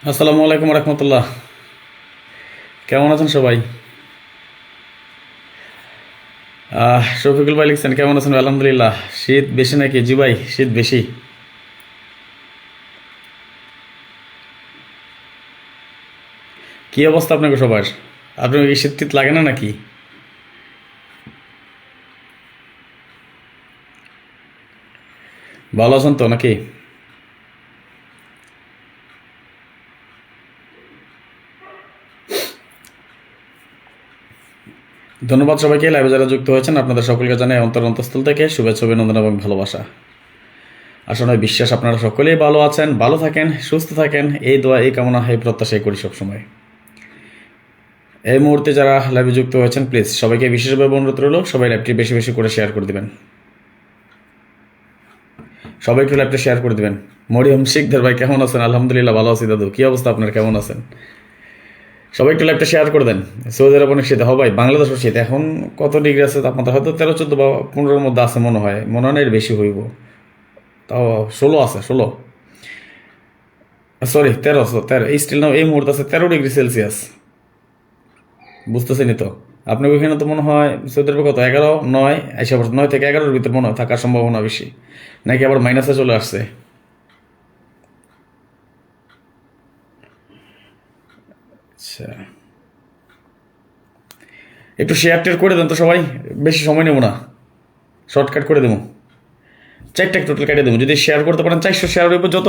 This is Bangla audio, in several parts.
আসসালামু আলাইকুম রহমতুল্লাহ। কেমন আছেন সবাই? শফিকুল ভাই লিখছেন কেমন আছেন? আলহামদুলিল্লাহ। শীত বেশি নাকি? জি ভাই, শীত বেশি। কি অবস্থা আপনাকে সবার? আপনার কি শীত টিত লাগে না নাকি? ভালো আছেন তো নাকি? ধন্যবাদ সবাইকে লাইভে যারা যুক্ত হয়েছেন, আপনাদের সকলকে জানাই অন্তস্থল থেকে শুভেচ্ছা, অভিনন্দন এবং ভালোবাসা। আসলে বিশ্বাস আপনারা সকলেই ভালো আছেন, ভালো থাকেন, সুস্থ থাকেন, এই দোয়া এই কামনা এই প্রত্যাশাই করি সবসময়। এই মুহূর্তে যারা লাইভে যুক্ত হয়েছেন প্লিজ সবাইকে বিশেষভাবে অনুরোধ রইল, সবাই লাইভটি বেশি বেশি করে শেয়ার করে দিবেন। সবাই একটু লাইভটা শেয়ার করে দিবেন। মরিয়ম শিকদার ভাই কেমন আছেন? আলহামদুলিল্লাহ ভালো আছি দাদু। কি অবস্থা আপনার, কেমন আছেন? সবাই একটু লাইভটা শেয়ার করে দেন। সৌদি আরব অনেক শীত, হবে ভাই বাংলাদেশের শীত এখন কত ডিগ্রি আছে তাপমাত্রা? হয়তো 13, 14 বা 15-র মধ্যে আছে মনে হয় না এর বেশি হইব। তাও 16 আছে, 16, সরি 13, স্টিল নাও এই মুহূর্তে আছে 13 ডিগ্রি সেলসিয়াস। বুঝতেছেনি তো? আপনার ওইখানে তো মনে হয় সৌদি আরবে কত, 11, 9 এসে 9 থেকে 11-র ভিতরে মনে হয় থাকার সম্ভাবনা বেশি, নাকি আবার মাইনাসে চলে আসছে? আচ্ছা, একটু শেয়ার টেয়ার করে দেন তো সবাই, বেশি সময় নেব না, শর্টকাট করে দেবো। 4টা টোটাল কাটে দেবো, যদি শেয়ার করতে পারেন 400 শেয়ার হইব, যত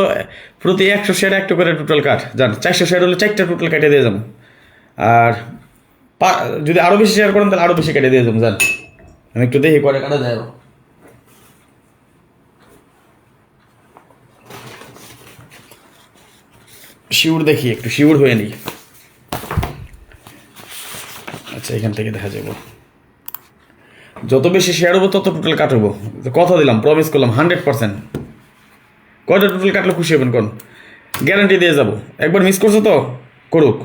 প্রতি 100 শেয়ার একটা করে টোটাল কাট যান। 400 শেয়ার হলে 4টা টোটাল কাটে দিয়ে যাবো। আর যদি আরও বেশি শেয়ার করেন তাহলে আরও বেশি কেটে দিয়ে যাবো যান। আমি একটু দেখি পরে কাটা যায় আরো। শিউর দেখি, একটু শিউর হয়ে নিই। আচ্ছা, এখান থেকে দেখা যাবো। যত বেশি শেয়ার হবো তত টোটাল কাটবো, কথা দিলাম, প্রমিস করলাম 100%। কয়টা টোটাল কাটলে খুশি হবেন কোন? গ্যারান্টি দিয়ে যাবো। একবার মিস করছো তো করুক।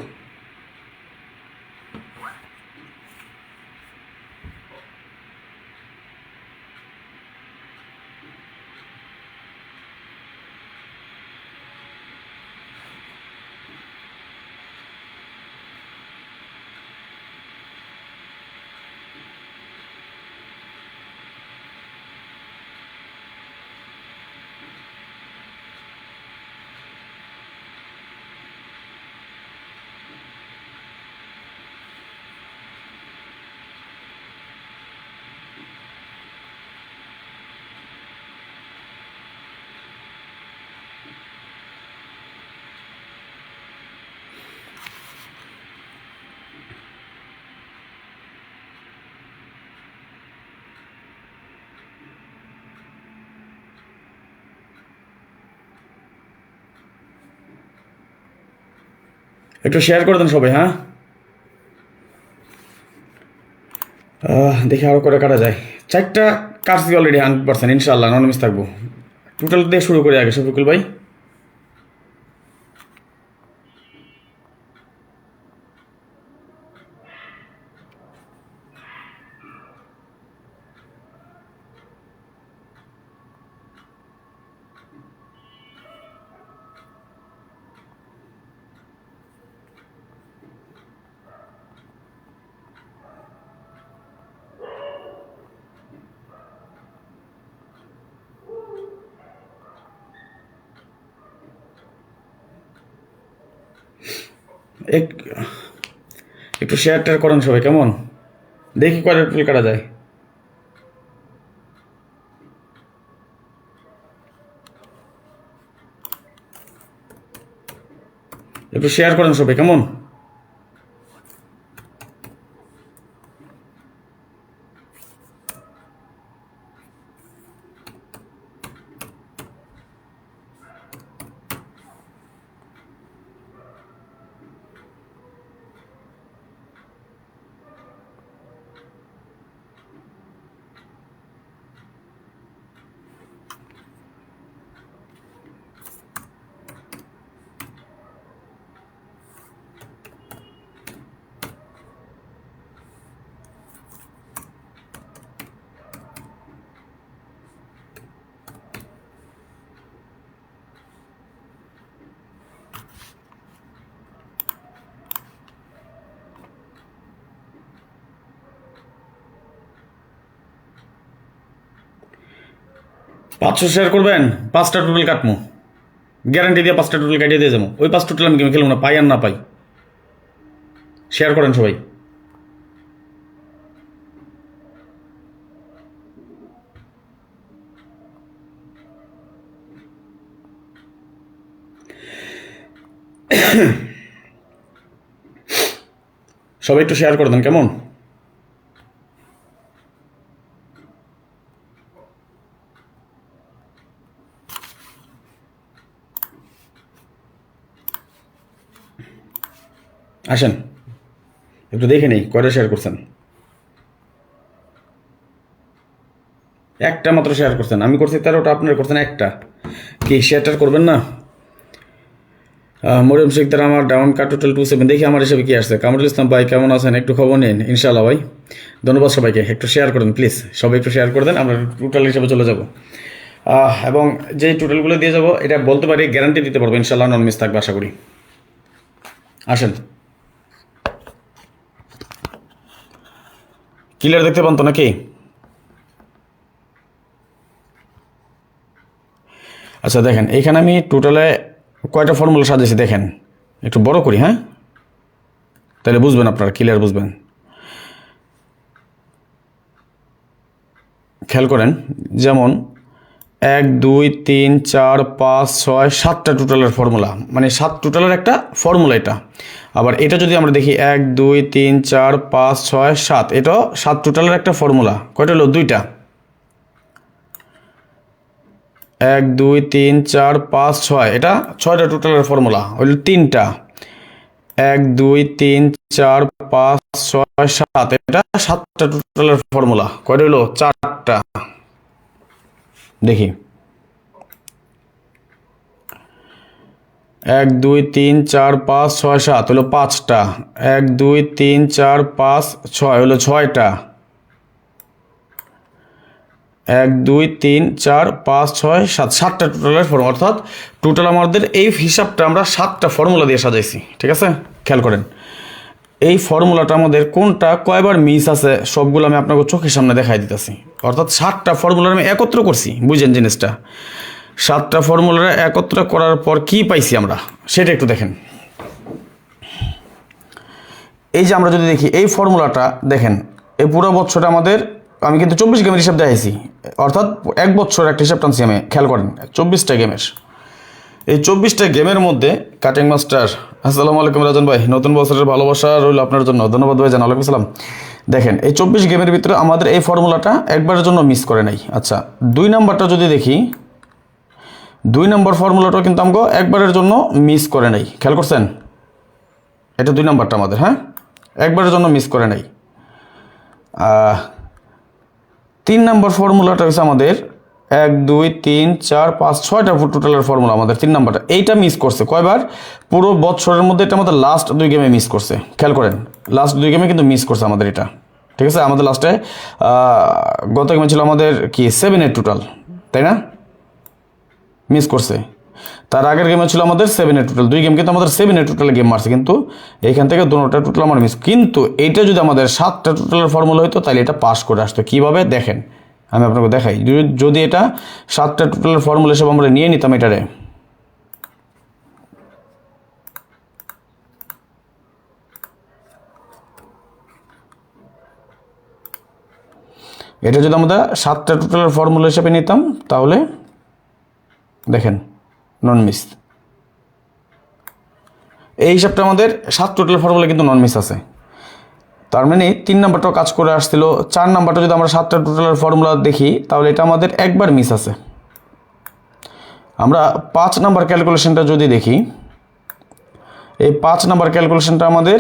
একটু শেয়ার করে দেন সবাই, হ্যাঁ। দেখি আরও করে কাটা যায়। 4টা কাটছি অলরেডি 100%, ইনশাল্লাহ নন মিস থাকবো। টোটাল দিয়ে শুরু করি আগে শফিকুল ভাই। একটু শেয়ার টেয়ার করেন সবাই, কেমন? দেখি কয়টা টোটাল কাটা যায়। একটু শেয়ার করেন সবাই, কেমন? 500 শেয়ার করবেন, 5টা টোটাল কাটমু, গ্যারান্টি দিয়ে 5টা টোটাল কাটিয়ে দিয়ে যাবো। ওই 5 টোটাল আমি গেমে খেলবো না, পাই আর না পাই। শেয়ার করেন সবাই। সবাই একটু শেয়ার করে দেন কেমন। আসেন একটু দেখে নেই কয়টা শেয়ার করছেন। একটা মাত্র শেয়ার করছেন, আমি করছি 13টা, আপনারা করছেন একটা। কি শেয়ারটার করবেন না? মরিয়ম শেখদার আমার ডাউন কাট টোটাল 27। দেখি আমার হিসেবে কি আসছে। কামরুল ইসলাম ভাই কেমন আছেন, একটু খবর নিন। ইনশাল্লাহ ভাই, ধন্যবাদ সবাইকে। একটু শেয়ার করেন প্লিজ, সবাই একটু শেয়ার করে দেন, আমরা টোটাল হিসেবে চলে যাব। এবং যেই টোটালগুলো দিয়ে যাব এটা বলতে পারি, গ্যারান্টি দিতে পারবো ইনশাল্লাহ নন মিস থাকবে আশা করি। আসেন, ক্লিয়ার দেখতে পান তো নাকি? আচ্ছা দেখেন, এইখানে আমি টোটালে কয়টা ফর্মুলা সাজিয়েছি দেখেন। একটু বড় করি, হ্যাঁ, তাহলে বুঝবেন, আপনারা ক্লিয়ার বুঝবেন। খেয়াল করেন, যেমন 1 2 3 4 5 6 7টা টোটালের ফর্মুলা, মানে 7 টোটালের একটা ফর্মুলা এটা। আবার এটা যদি আমরা দেখি 1 2 3 4 5 6 7, এটাও 7 টোটালের একটা ফর্মুলা। কয়টা হলো? 2টা। 1 2 3 4 5 6, এটা 6টা টোটালের ফর্মুলা হইল 3টা। 1 2 3 4 5 6 7, এটা 7টা টোটালের ফর্মুলা। কয়টা হলো? 4টা। দেখি 1 2 3 4 5 6 7 হলো 5টা। 1 2 3 4 5 6 হলো 6টা। 1 2 3 4 5 6 7, 7টা টোটালের ফর্মুলা। অর্থাৎ টোটাল আমাদের এই হিসাবটা আমরা 7টা ফর্মুলা দিয়ে সাজাইছি, ঠিক আছে? খেয়াল করেন, এই ফর্মুলাটা আমাদের কোনটা কয়বার মিস আছে সবগুলো আমি আপনাকে চোখের সামনে দেখাই দিতেছি। অর্থাৎ 7টা ফর্মুলা আমি একত্র করছি, বুঝেন জিনিসটা। 7টা ফর্মুলা একত্র করার পর কি পাইছি আমরা সেটা একটু দেখেন। এই যে আমরা যদি দেখি এই ফর্মুলাটা দেখেন, এই পুরো বছরটা আমাদের, আমি কিন্তু 24 গেমের হিসাব দেখাইছি, অর্থাৎ 1 বছর একটা হিসাব টানছি আমি। খেয়াল করেন 24টা গেমের, এই 24টা গেমের মধ্যে কাটিং মাস্টার, আসসালামু আলাইকুম রাজন ভাই, নতুন বছরের ভালোবাসা রইল আপনার জন্য, ধন্যবাদ ভাই জান। ওয়ালাইকুম আসসালাম। দেখেন এই 24 গেমের ভিতরে আমাদের এই ফর্মুলাটা একবারের জন্য মিস করে নাই। আচ্ছা 2 নাম্বারটা যদি দেখি, 2 নম্বর ফর্মুলাটাও কিন্তু আমাকে একবারের জন্য মিস করে নাই। খেয়াল করছেন, এটা 2 নাম্বারটা আমাদের, হ্যাঁ, একবারের জন্য মিস করে নাই। 3 নম্বর ফর্মুলাটা হচ্ছে আমাদের 1 2 3 4 5 6টা টোটালের ফর্মুলা আমাদের 3 নাম্বারটা, এইটা মিস করছে কয়বার? পুরো বছরের মধ্যে এটা আমাদের লাস্ট 2 গেমে মিস করছে। খেয়াল করেন, লাস্ট 2 গেমে কিন্তু মিস করছে আমাদের এটা, ঠিক আছে? আমাদের লাস্টে গত গেমে ছিল আমাদের কি 7-8 টোটাল, তাই না? মিস করছে। তার আগের গেমে ছিল আমাদের 7-8 টোটাল, 2 গেম কিন্তু আমাদের 7-8 টোটালে গেম মারছে, কিন্তু এইখান থেকে 2টা টোটাল আমার মিস। কিন্তু এইটা যদি আমাদের 7টা টোটালের ফর্মুলা হইতো তাহলে এটা পাস করে আসতো। কীভাবে দেখেন, আমি আপনাকে দেখাই। যদি এটা 7টা টোটালের ফর্মুলা হিসেবে আমরা নিয়ে নিতাম এটারে, এটা যদি আমরা 7টা টোটালের ফর্মুলা হিসেবে নিতাম তাহলে দেখেন নন মিস। এই হিসাবটা আমাদের 7 টোটাল ফর্মুলা কিন্তু নন মিস আছে। তার মানে 3 নাম্বারটাও কাজ করে আসছিল। 4 নাম্বারটা যদি আমরা 7টা টোটালের ফর্মুলা দেখি তাহলে এটা আমাদের একবার মিস আছে। আমরা 5 নাম্বার ক্যালকুলেশনটা যদি দেখি, এই 5 নাম্বার ক্যালকুলেশনটা আমাদের,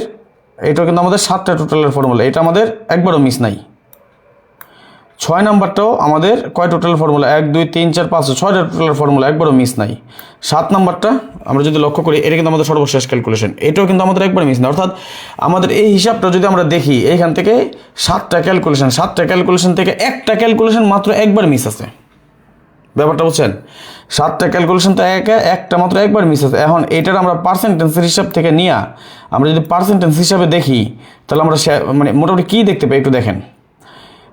এটা কিন্তু আমাদের 7টা টোটালের ফর্মুলা, এটা আমাদের একবারও মিস নাই। 6 নাম্বারটাও আমাদের কয় টোটাল ফর্মুলা? 1 2 3 4 5 6টা টোটাল ফর্মুলা, একবারও মিস নাই। 7 নাম্বারটা আমরা যদি লক্ষ্য করি, এটা কিন্তু আমাদের সর্বশেষ ক্যালকুলেশন, এটাও কিন্তু আমাদের একবার মিস না। অর্থাৎ আমাদের এই হিসাবটা যদি আমরা দেখি, এইখান থেকে 7টা ক্যালকুলেশন থেকে একটা ক্যালকুলেশন মাত্র একবার মিস আছে। ব্যাপারটা বুঝছেন? 7টা ক্যালকুলেশন তো একটা মাত্র একবার মিস আছে। এখন এটার আমরা পার্সেন্টেজের হিসাব থেকে নিয়ে আমরা যদি পার্সেন্টেজ হিসাবে দেখি তাহলে আমরা মানে মোটামুটি কী দেখতে পাই একটু দেখেন।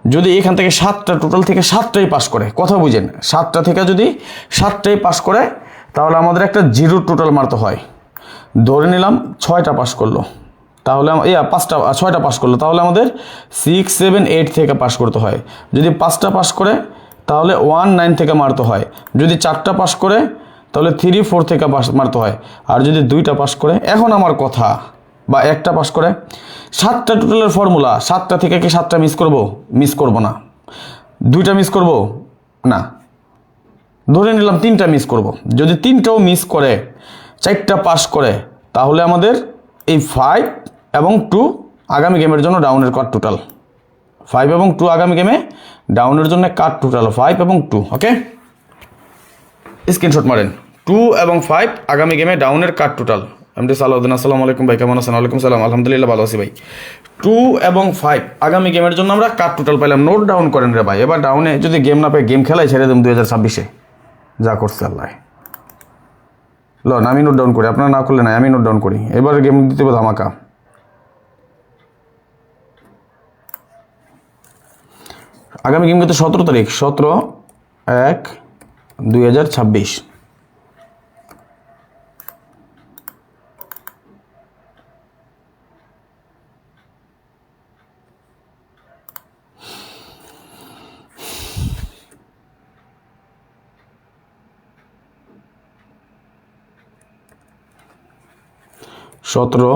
যদি এখান থেকে 7টা টোটাল থেকে 7টাই পাস করে, কথা বুঝেন, 7টা থেকে যদি 7টাই পাস করে তাহলে আমাদের একটা 0 টোটাল মারতে হয়। ধরে নিলাম 6টা পাস করলো, তাহলে 6টা পাস করলো, তাহলে আমাদের 6, 7, 8 থেকে পাস করতে হয়। যদি 5টা পাস করে তাহলে 1, 9 থেকে মারতে হয়। যদি 4টা পাস করে তাহলে 3, 4 থেকে মারতে হয়। আর যদি 2টা পাস করে, এখন আমার কথা, বা 1টা পাস করে, 7টা টোটালের ফর্মুলা, 7টা থেকে কি 7টা মিস করব না। 2টা মিস করব না, ধরে নিলাম 3টা মিস করব। যদি 3টাও মিস করে 4টা পাস করে তাহলে আমাদের এই 5 এবং 2 আগামী গেমের জন্য ডাউনের কাট টোটাল। 5 এবং 2 আগামী গেমে ডাউনের জন্য কাট টোটাল 5 এবং 2। ওকে, স্ক্রিনশট মারেন। 2 এবং 5 আগামী গেমে ডাউনের কাট টোটাল। এমডি সালাউদ্দিন, আসসালামু আলাইকুম ভাই, কেমন আছেন? ওয়ালাইকুম সালাম, আলহামদুলিল্লাহ ভালো আছি ভাই। 2 এবং 5 আগামী গেমের জন্য আমরা কাট টোটাল পাইলাম। নোট ডাউন করেন রে ভাই। এবার ডাউনে যদি গেম না পাই, গেম খেলাই ছেড়ে দেব 2026-এ, যা করছে আল্লাহ। আমি নোট ডাউন করি, আপনারা না করলে নাই, আমি নোট ডাউন করি। এবার গেম দিতে হবে ধামাকা। আগামী গেম কিন্তু 17 তারিখ, 17/1/2026। সতেরো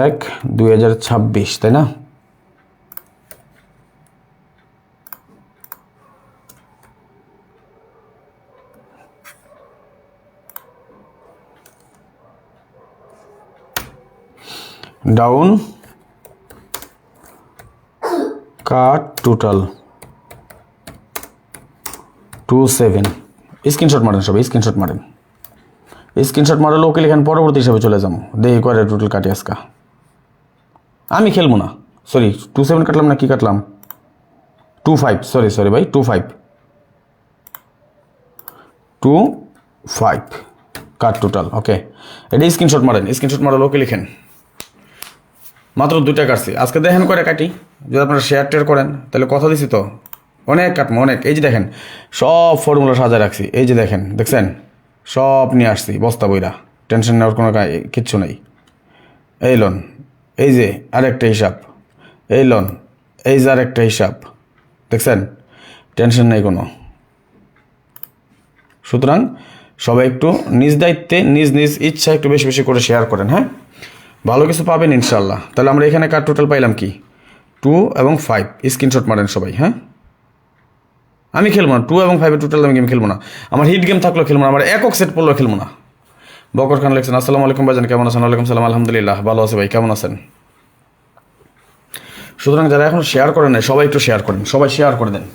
1/2026, তাই না? ডাউন কাট টোটাল 27। স্ক্রিনশট মারেন সবাই, স্ক্রিনশট মারেন। স্ক্রিনশট মারলে ওকে লিখেন, পরবর্তী হিসাবে চলে যাবো। দেখি করে টোটাল কাটি আজকা। আমি খেলবো না, সরি 27 কাটলাম না, কি কাটলাম? 25, সরি ভাই, 25 কাট টোটাল। ওকে, এটা স্ক্রিনশট মারেন। স্ক্রিনশট মারলে ওকে লিখেন। মাত্র 2টা কাটছি আজকে, দেখেন করে কাটি। যদি আপনারা শেয়ার টেয়ার করেন তাহলে কথা দিছি তো, অনেক কাটবো অনেক। এই যে দেখেন সব ফর্মুলা সাজায় রাখছি, এই যে দেখছেন সব নিয়ে আসছি বস্তা বইরা, টেনশন নেওয়ার কোনো কিচ্ছু নেই। এই লোন, এই যে আরেকটা হিসাব, এই লোন, এই যে আরেকটা হিসাব, দেখছেন, টেনশন নেই কোনো। সুতরাং সবাই একটু নিজ দায়িত্বে, নিজ ইচ্ছা একটু বেশি বেশি করে শেয়ার করেন, হ্যাঁ, ভালো কিছু পাবেন ইনশাল্লাহ। তাহলে আমরা এখানে কার টোটাল পাইলাম কি? 2 এবং 5। স্ক্রিনশট মারেন সবাই, হ্যাঁ। আমি খেলবো না 2 এবং 5-এর টোটাল আমি গেম খেলবো না। আমার হিট গেম থাকলেও খেলবো না, আমার একক সেট পড়লেও খেলবো না। বকর খান লিখছেন, আসসালামু আলাইকুম ভাইজান, কেমন আছেন? ওয়ালাইকুম সালাম, আলহামদুলিল্লাহ ভালো আছে ভাই, কেমন আছেন? সুতরাং যারা এখন শেয়ার করেন না, সবাই একটু শেয়ার করেন, সবাই শেয়ার করে দেন।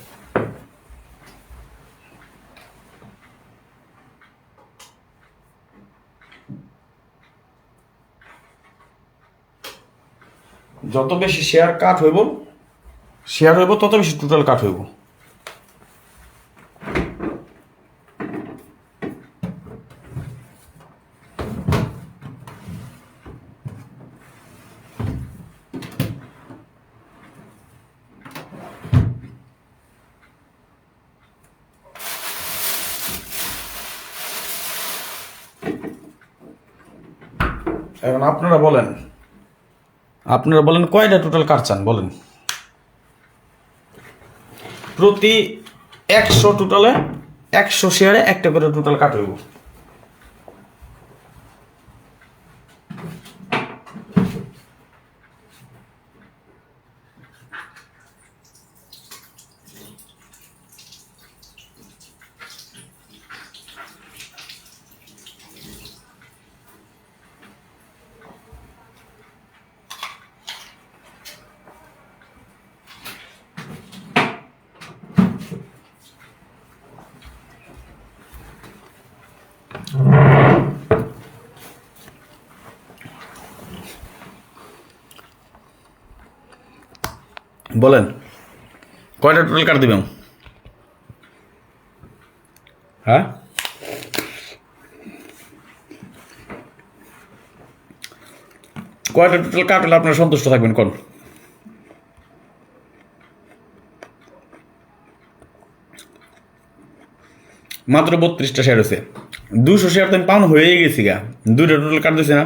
যত বেশি শেয়ার হইব তত বেশি টোটাল কাট হইব। এখন আপনারা বলেন কয়টা টোটাল কাট চান বলেন। প্রতি 100 টোটালে 100 শেয়ারে একটা করে টোটাল কাট হইব। বলেন কয়টা টোটাল কাট দিবেন? হ্যাঁ, কয়টা টোটাল কাট হলে আপনারা সন্তুষ্ট থাকবেন কোন? মাত্র 32টা শেয়ার হয়েছে। 200 শেয়ার তো আমি পাউন হয়ে গেছি গা, 2টা টোটাল কাট দিয়েছে না,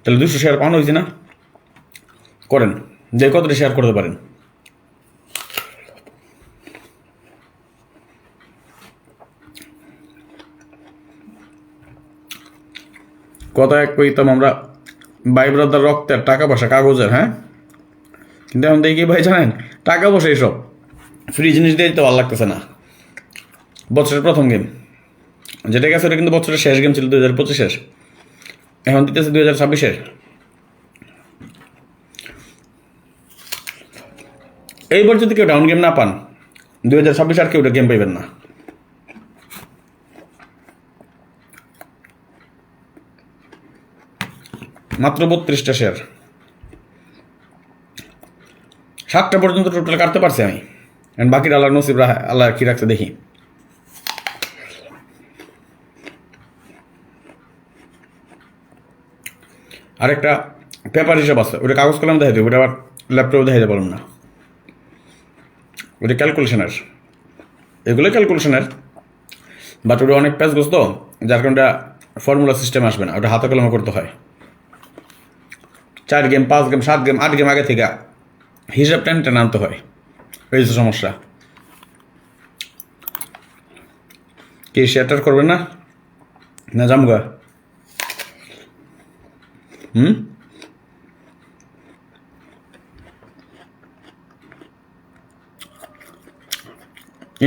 তাহলে 200 শেয়ার পাউন হয়েছে না। করেন যে কতটা শেয়ার করতে পারেন। কথা এক কইতাম আমরা ভাই ব্রাদার রক্তের টাকা পয়সা কাগজের, হ্যাঁ, কিন্তু এখন দেখি ভাই জানেন টাকা পয়সা এইসব ফ্রি জিনিস দিয়ে তো ভালো লাগতেছে না। বছরের প্রথম গেম যেটা গেছে ওটা কিন্তু বছরের শেষ গেম ছিল 2025-এর, এখন দিতেছে 2026-এর। এইবার যদি কেউ ডাউন গেম না পান 2026 আর কেউ গেম পাইবেন না। মাত্র 32টা শেয়ার, 7টা পর্যন্ত টোটাল কাটতে পারছি আমি, বাকিটা আল্লাহ নসিব, আল্লাহ কি রাখছে দেখি। আরেকটা পেপার হিসাব আছে, ওটা কাগজ কলম দেখাই দেবো, ওটা আবার ল্যাপটপে দেখাইতে পারলাম না। ওটা ক্যালকুলেশনের, এগুলো ক্যালকুলেশনের, বাট ওটা অনেক প্যাচ গোছ তো, যার কারণে ফর্মুলা সিস্টেম আসবে না, ওটা হাতে কলমে করতে হয়। 4 গেম 5 গেম 7 গেম 8 গেম আগে থেকে হিসাব টেনে আনতে হয়, এই যে সমস্যা। কি শেয়ারটার করবেন না, না জামগা?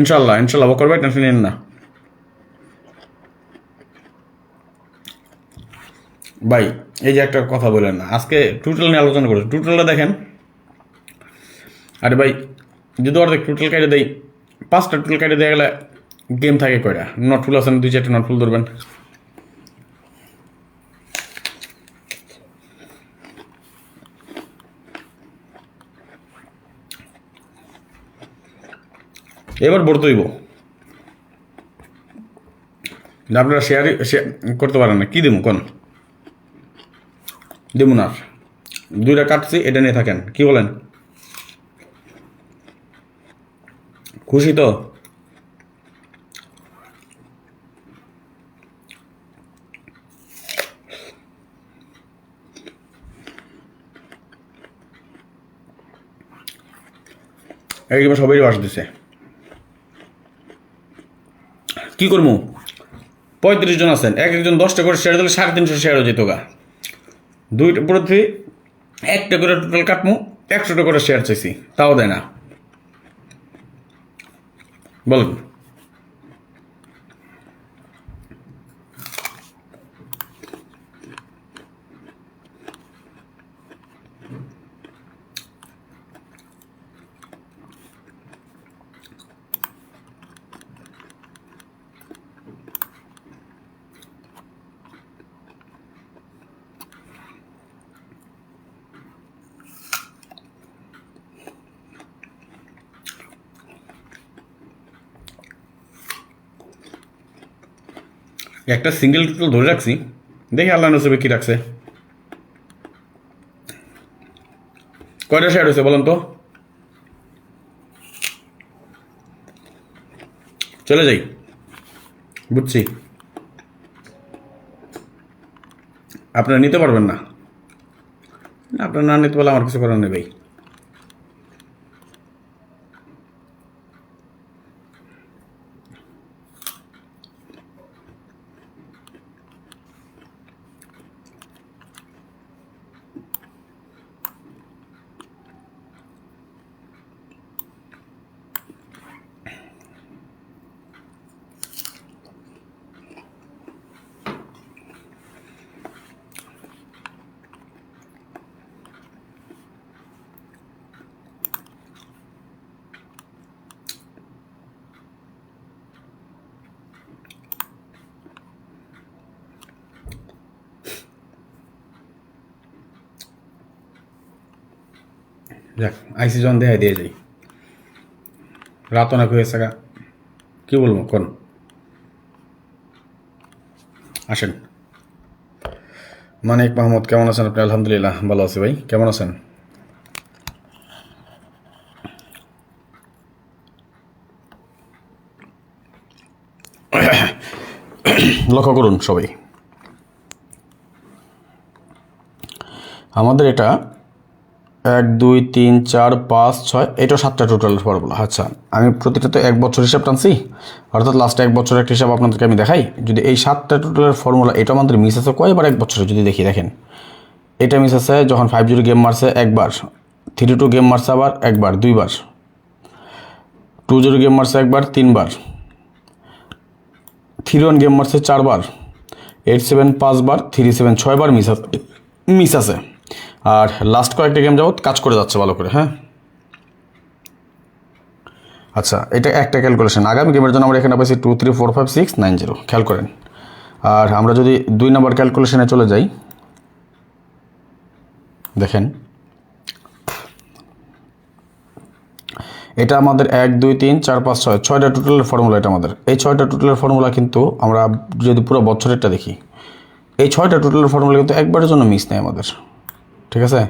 ইনশাল্লাহ ইনশাল্লাহ ও করবে, টেনশন নিন না ভাই। এই যে একটা কথা বললেন না, আজকে টোটাল নিয়ে আলোচনা করছি, টোটালটা দেখেন। আরে ভাই যদি অর্ধেক টোটাল কেটে দেয়, 5টা টোটাল কেটে দেওয়া গেলে গেম থাকে কয়টা? নট ফুল আছেন 2-4টা নট ফুল ধরবেন। এবার ভরতে হইব, আপনারা শেয়ার করতে পারেন না, কি দেবো কোন দেবো না। 2টা কাটছি, এটা নিয়ে থাকেন, কি বলেন? খুশি তো? একবার সবাই বাস দিছে, কি করবো? 35 জন আছেন, এক একজন 10টা করে শেয়ার দিলে 350 শেয়ারও যেত গা। 2টা প্রতি 1টা করে টোটাল কাটমু, 100টা করে শেয়ার চাইছি, তাও দেয় না। বলেন একটা সিঙ্গেল টোটাল ধরে রাখছি, দেখি আল্লাহ নসিবে কি রাখছে। কয়টা শেয়ার হয়েছে বলেন তো? চলে যাই, বুঝছি আপনারা নিতে পারবেন না, আপনারা না নিতে পারলে আমার কিছু করার নেই ভাই। যাক আইসি জন দেখাই দিয়ে যাই, রাত অনেক হয়েছে গা, কি বলবো কোন? আসেন। মানিক মাহমুদ কেমন আছেন আপনি? আলহামদুলিল্লাহ ভালো আছি ভাই, কেমন আছেন? লক্ষ্য করুন সবাই, আমাদের এটা 1 2 3 4 5 6 এটা 7টা টোটাল ফর্মুলা। আচ্ছা, আমি প্রতিটা তো 1 বছর হিসাব টানছি, অর্থাৎ লাস্ট 1 বছরের একটা হিসাব আপনাদেরকে আমি দেখাই। যদি এই 7টা টোটালের ফর্মুলা, এটা আমাদের মিস আছে কয়বার 1 বছরে যদি দেখি, দেখেন এটা মিস আছে যখন 5-0 গেম মারছে একবার, 3-2 গেম মারছে আবার একবার, 2বার, 2-0 গেম মারছে একবার, 3বার, 3-1 গেম মারছে 4বার, 8-7 5বার, 3-7 6বার মিস আছে। আর লাস্ট কয়েকটা গেম যাবত কাজ করে যাচ্ছে ভালো করে। হ্যাঁ, আচ্ছা, এটা একটা ক্যালকুলেশন। আগামী গেমের জন্য আমরা এখানে পাইছি 2 3 4 5 6 9 0, খেয়াল করেন। আর আমরা যদি 2 নম্বর ক্যালকুলেশনে চলে যাই, দেখেন এটা আমাদের 1 2 3 4 5 6 6টা টোটালের ফর্মুলা। এটা আমাদের এই 6টা টোটালের ফর্মুলা কিন্তু আমরা যদি পুরো বছরেরটা দেখি, এই 6টা টোটালের ফর্মুলা কিন্তু একবারের জন্য মিস নেই আমাদের, ঠিক আছে।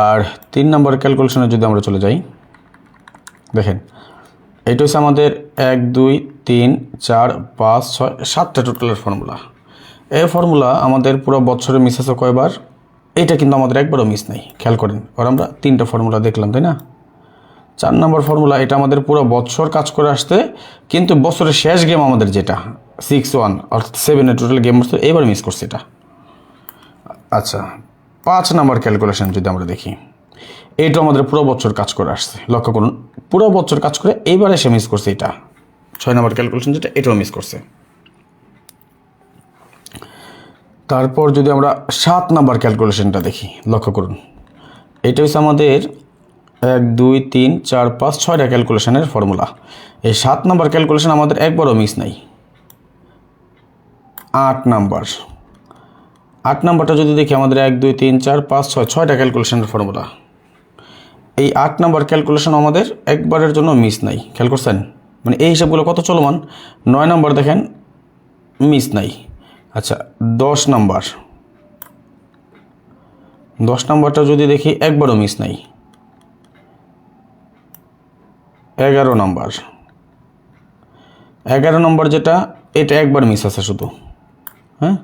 আর 3 নম্বর ক্যালকুলেশনে যদি আমরা চলে যাই, দেখেন এইটা হচ্ছে আমাদের 1 2 3 4 5 6 7টা টোটালের ফর্মুলা। এই ফর্মুলা আমাদের পুরো বছরে মিস আছে কয়বার? এটা কিন্তু আমাদের একবারও মিস নেই, খেয়াল করেন। আর আমরা 3টা ফর্মুলা দেখলাম, তাই না? 4 নম্বর ফর্মুলা, এটা আমাদের পুরো বছর কাজ করে আসতে, কিন্তু বছরের শেষ গেম আমাদের যেটা 6-1 অর্থাৎ 7-এর টোটাল গেম আসছে, এবার মিস করছে এটা। আচ্ছা, 5 নম্বর ক্যালকুলেশন যদি আমরা দেখি, এইটা আমাদের পুরো বছর কাজ করে আসছে, লক্ষ্য করুন, পুরো বছর কাজ করে এইবার এসে মিস করছে এটা। 6 নম্বর ক্যালকুলেশন যেটা, এটাও মিস করছে। তারপর যদি আমরা 7 নম্বর ক্যালকুলেশনটা দেখি, লক্ষ্য করুন, এটা হচ্ছে আমাদের 1 2 3 4 5 6টা ক্যালকুলেশনের ফর্মুলা। এই 7 নম্বর ক্যালকুলেশন আমাদের একবারও মিস নাই। 8 নাম্বারটা যদি দেখি, আমাদের 1 2 3 4 5 6 6টা ক্যালকুলেশনের ফর্মুলা। এই 8 নম্বর ক্যালকুলেশন আমাদের একবারের জন্য মিস নাই, খেয়াল করছেন? মানে এই হিসাবগুলো কত চলমান। 9 নম্বর দেখেন মিস নাই। আচ্ছা, 10 নাম্বারটা যদি দেখি, একবারও মিস নাই। 11 নম্বর যেটা, এটা একবার মিস আছে শুধু। হ্যাঁ,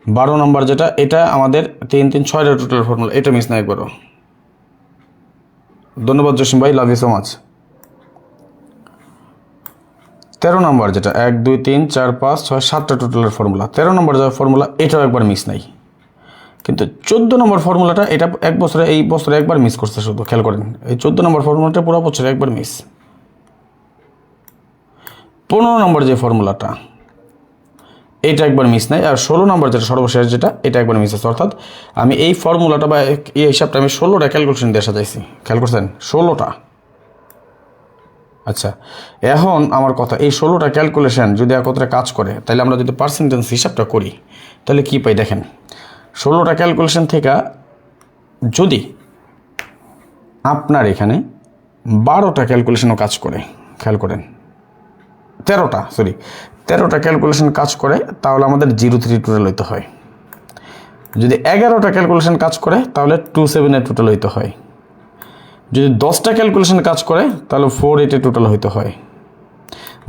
12 নম্বর যেটা, এটা আমাদের 3 3 6টা টোটাল ফর্মুলা, এটা মিস না একবারও। ধন্যবাদ জসিম ভাই, লাভ ইউ সো মাচ। 13 নম্বর যেটা 1 2 3 4 5 6 7টা টোটালের ফর্মুলা, 13 নম্বর যা ফর্মুলা, এটাও একবার মিস নাই। কিন্তু 14 নম্বর ফর্মুলাটা, এটা এই বছরে একবার মিস করছে শুধু, খেয়াল করেন। এই 14 নম্বর ফর্মুলাটা পুরো বছরে একবার মিস। 15 নম্বর যে ফর্মুলাটা, এটা একবার মিস নাই। আর 16 নম্বর যেটা সর্বশেষ যেটা, এটা একবার মিস আছে। অর্থাৎ আমি এই ফর্মুলাটা বা এই হিসাবটা আমি 16টা ক্যালকুলেশন দিয়ে সাজাইছি, খেয়াল করছেন? 16টা। আচ্ছা, এখন আমার কথা, এই 16টা ক্যালকুলেশন যদি একত্রে কাজ করে, তাহলে আমরা যদি পার্সেন্টেজ হিসাবটা করি, তাহলে কি পাই দেখেন। 16টা ক্যালকুলেশন থেকে যদি আপনার এখানে 12টা ক্যালকুলেশনও কাজ করে, খেয়াল করেন, 13টা ক্যালকুলেশন কাজ করে, তাহলে আমাদের 0-3 টোটাল হইতে হয়। যদি 11টা ক্যালকুলেশন কাজ করে, তাহলে 2-7 টোটাল হইতে হয়। যদি 10টা ক্যালকুলেশন কাজ করে, তাহলে 4-8 টোটাল হইতে হয়।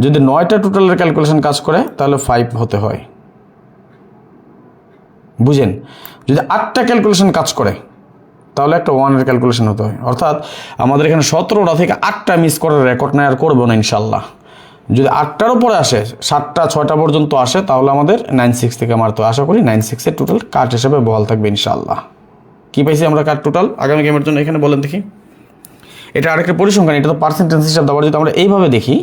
যদি 9টা টোটালের ক্যালকুলেশন কাজ করে, তাহলে 5 হতে হয়। বুঝেন? যদি 8টা ক্যালকুলেশন কাজ করে, তাহলে একটা 1-এর ক্যালকুলেশন হতে হয়। অর্থাৎ আমাদের এখানে 17টা থেকে 8টা মিস করার রেকর্ড নেই, আর করবো না ইনশাল্লাহ। যদি 8টার উপরে আসে, 7টা 6টা পর্যন্ত আসে, তাহলে আমাদের 9-6 থেকে মারতে, আশা করি 9-6-এর টোটাল কাট হিসেবে বহাল থাকবে ইনশাল্লাহ। কি পাইছি আমরা কাট টোটাল আগামী গেমের জন্য? এখানে বলেন দেখি। এটা আরেকটা পরিসংখ্যান, এটা তো পার্সেন্টেজ হিসাব। আবার যদি আমরা এইভাবে দেখি,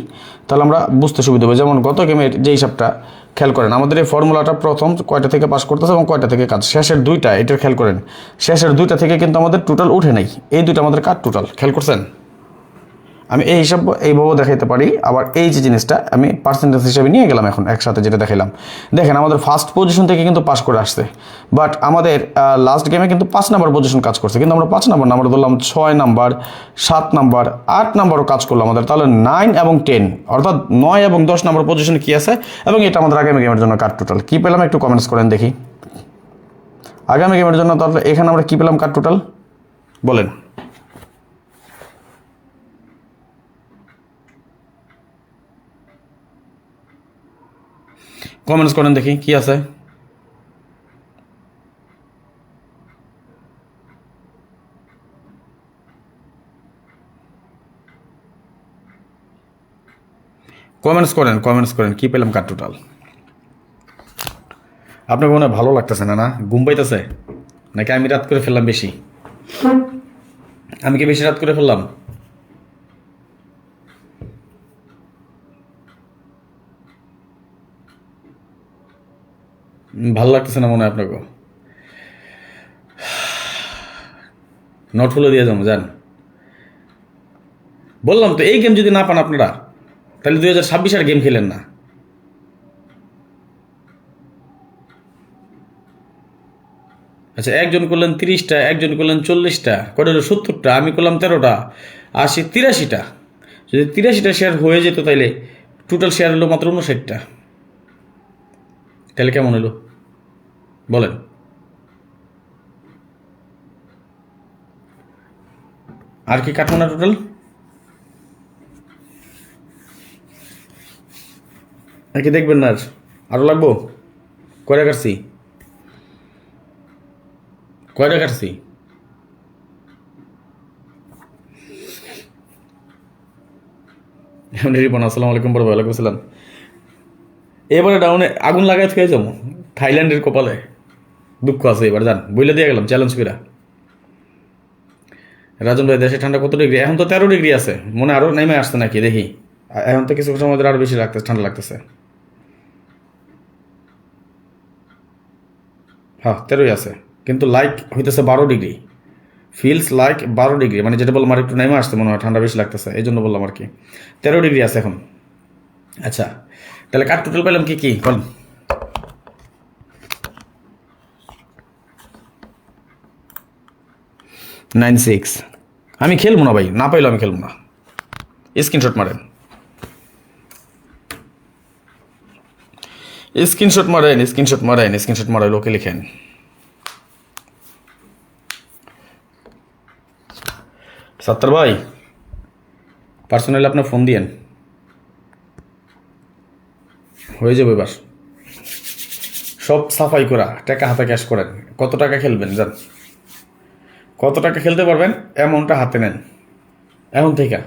তাহলে আমরা বুঝতে সুবিধা হবে। যেমন গত গেমের যে হিসাবটা, খেয়াল করেন, আমাদের এই ফর্মুলাটা প্রথম কয়টা থেকে পাস করতেছে এবং কয়টা থেকে কাজ, শেষের 2টা, এটা খেয়াল করেন, শেষের 2টা থেকে কিন্তু আমাদের টোটাল উঠে নাই। এই 2টা আমাদের কাট টোটাল, খেয়াল করছেন? আমি এই হিসাব এইভাবেও দেখাইতে পারি। আবার এই যে জিনিসটা আমি পার্সেন্টেজ হিসাবে নিয়ে গেলাম এখন একসাথে, যেটা দেখাইলাম। দেখেন, আমাদের ফার্স্ট পজিশন থেকে কিন্তু পাস করে আসছে, বাট আমাদের লাস্ট গেমে কিন্তু 5 নাম্বার পজিশন কাজ করছে। কিন্তু আমরা 5 নাম্বার না, আমরা ধরলাম 6 নাম্বার, 7 নাম্বার, 8 নাম্বারও কাজ করলো আমাদের। তাহলে 9 এবং 10, অর্থাৎ 9 এবং 10 নাম্বার পজিশনে কি আছে, এবং এটা আমাদের আগামী গেমের জন্য কাট টোটাল। কি পেলাম একটু কমেন্টস করেন দেখি আগামী গেমের জন্য। তাহলে এখানে আমরা কি পেলাম কাট টোটাল, বলেন। কমেন্টস করেন দেখি কি আছে। কমেন্টস করেন কি পেলাম কার টোটাল। আপনার মনে হয় ভালো লাগতেছে না? না ঘুম পাইতেছে নাকি আমি রাত করে ফেললাম বেশি? আমি কি বেশি রাত করে ফেললাম? ভালো লাগতেছে না মনে হয় আপনাকে? নট ফুলে দিয়ে যাবো যান। বললাম তো এই গেম যদি না পান আপনারা তাহলে 2026 আর গেম খেলেন না। আচ্ছা, একজন করলেন 30টা, একজন করলেন 40টা, কটা হলো 70টা, আমি করলাম 13টা, 80, 83টা। যদি 83টা শেয়ার হয়ে যেত তাইলে টোটাল শেয়ার হলো মাত্র 59টা। তাহলে কেমন হলো বলেন? আর কি কাটবো না টোটাল? আর কি দেখবেন না? আর আরও লাগবো? কয়টা কাটছি? কয়টা কাটছি? রিপন আসসালামু আলাইকুম বড় ভাই। ওয়ালাইকুম আসসালাম। এবারে ডাউনে আগুন লাগাই থেকে যাবো থাইল্যান্ডের কপালে। দুঃখ আছে এবার যান, বইলে দিয়ে গেলাম চ্যালেঞ্জ করে। রাজন ভাই দেশে ঠান্ডা কত ডিগ্রি? এখন তো 13 ডিগ্রি আছে, মনে আরো নেমে আসছে নাকি দেখি। এখন তো কিছু সময় ধরে আরো বেশি লাগতেছে, ঠান্ডা লাগতেছে। হ্যাঁ 13ই আছে, কিন্তু লাইক হইতেছে 12 ডিগ্রি। ফিলস লাইক 12 ডিগ্রি, মানে যেটা বললাম আর একটু নেমে আসছে মনে হয়, ঠান্ডা বেশি লাগতেছে এই জন্য বললাম আর কি। 13 ডিগ্রি আছে এখন। আচ্ছা, তাহলে কার টোটাল পেলাম কি কি বলেন? 96। আমি খেলবো না ভাই, না পাইলেও আমি খেলবো না। স্ক্রিনশট মারেন, স্ক্রিনশট মারেন লোকে লিখেন। সত্তর ভাই পার্সোনালি আপনার ফোন দিয়েন, হয়ে যাবে এবার। সব সাফাই করা টাকা হাতে ক্যাশ করেন। কত টাকা খেলবেন যান, কত টাকা খেলতে পারবেন অ্যামাউন্টটা হাতে নেন এখন থেকে।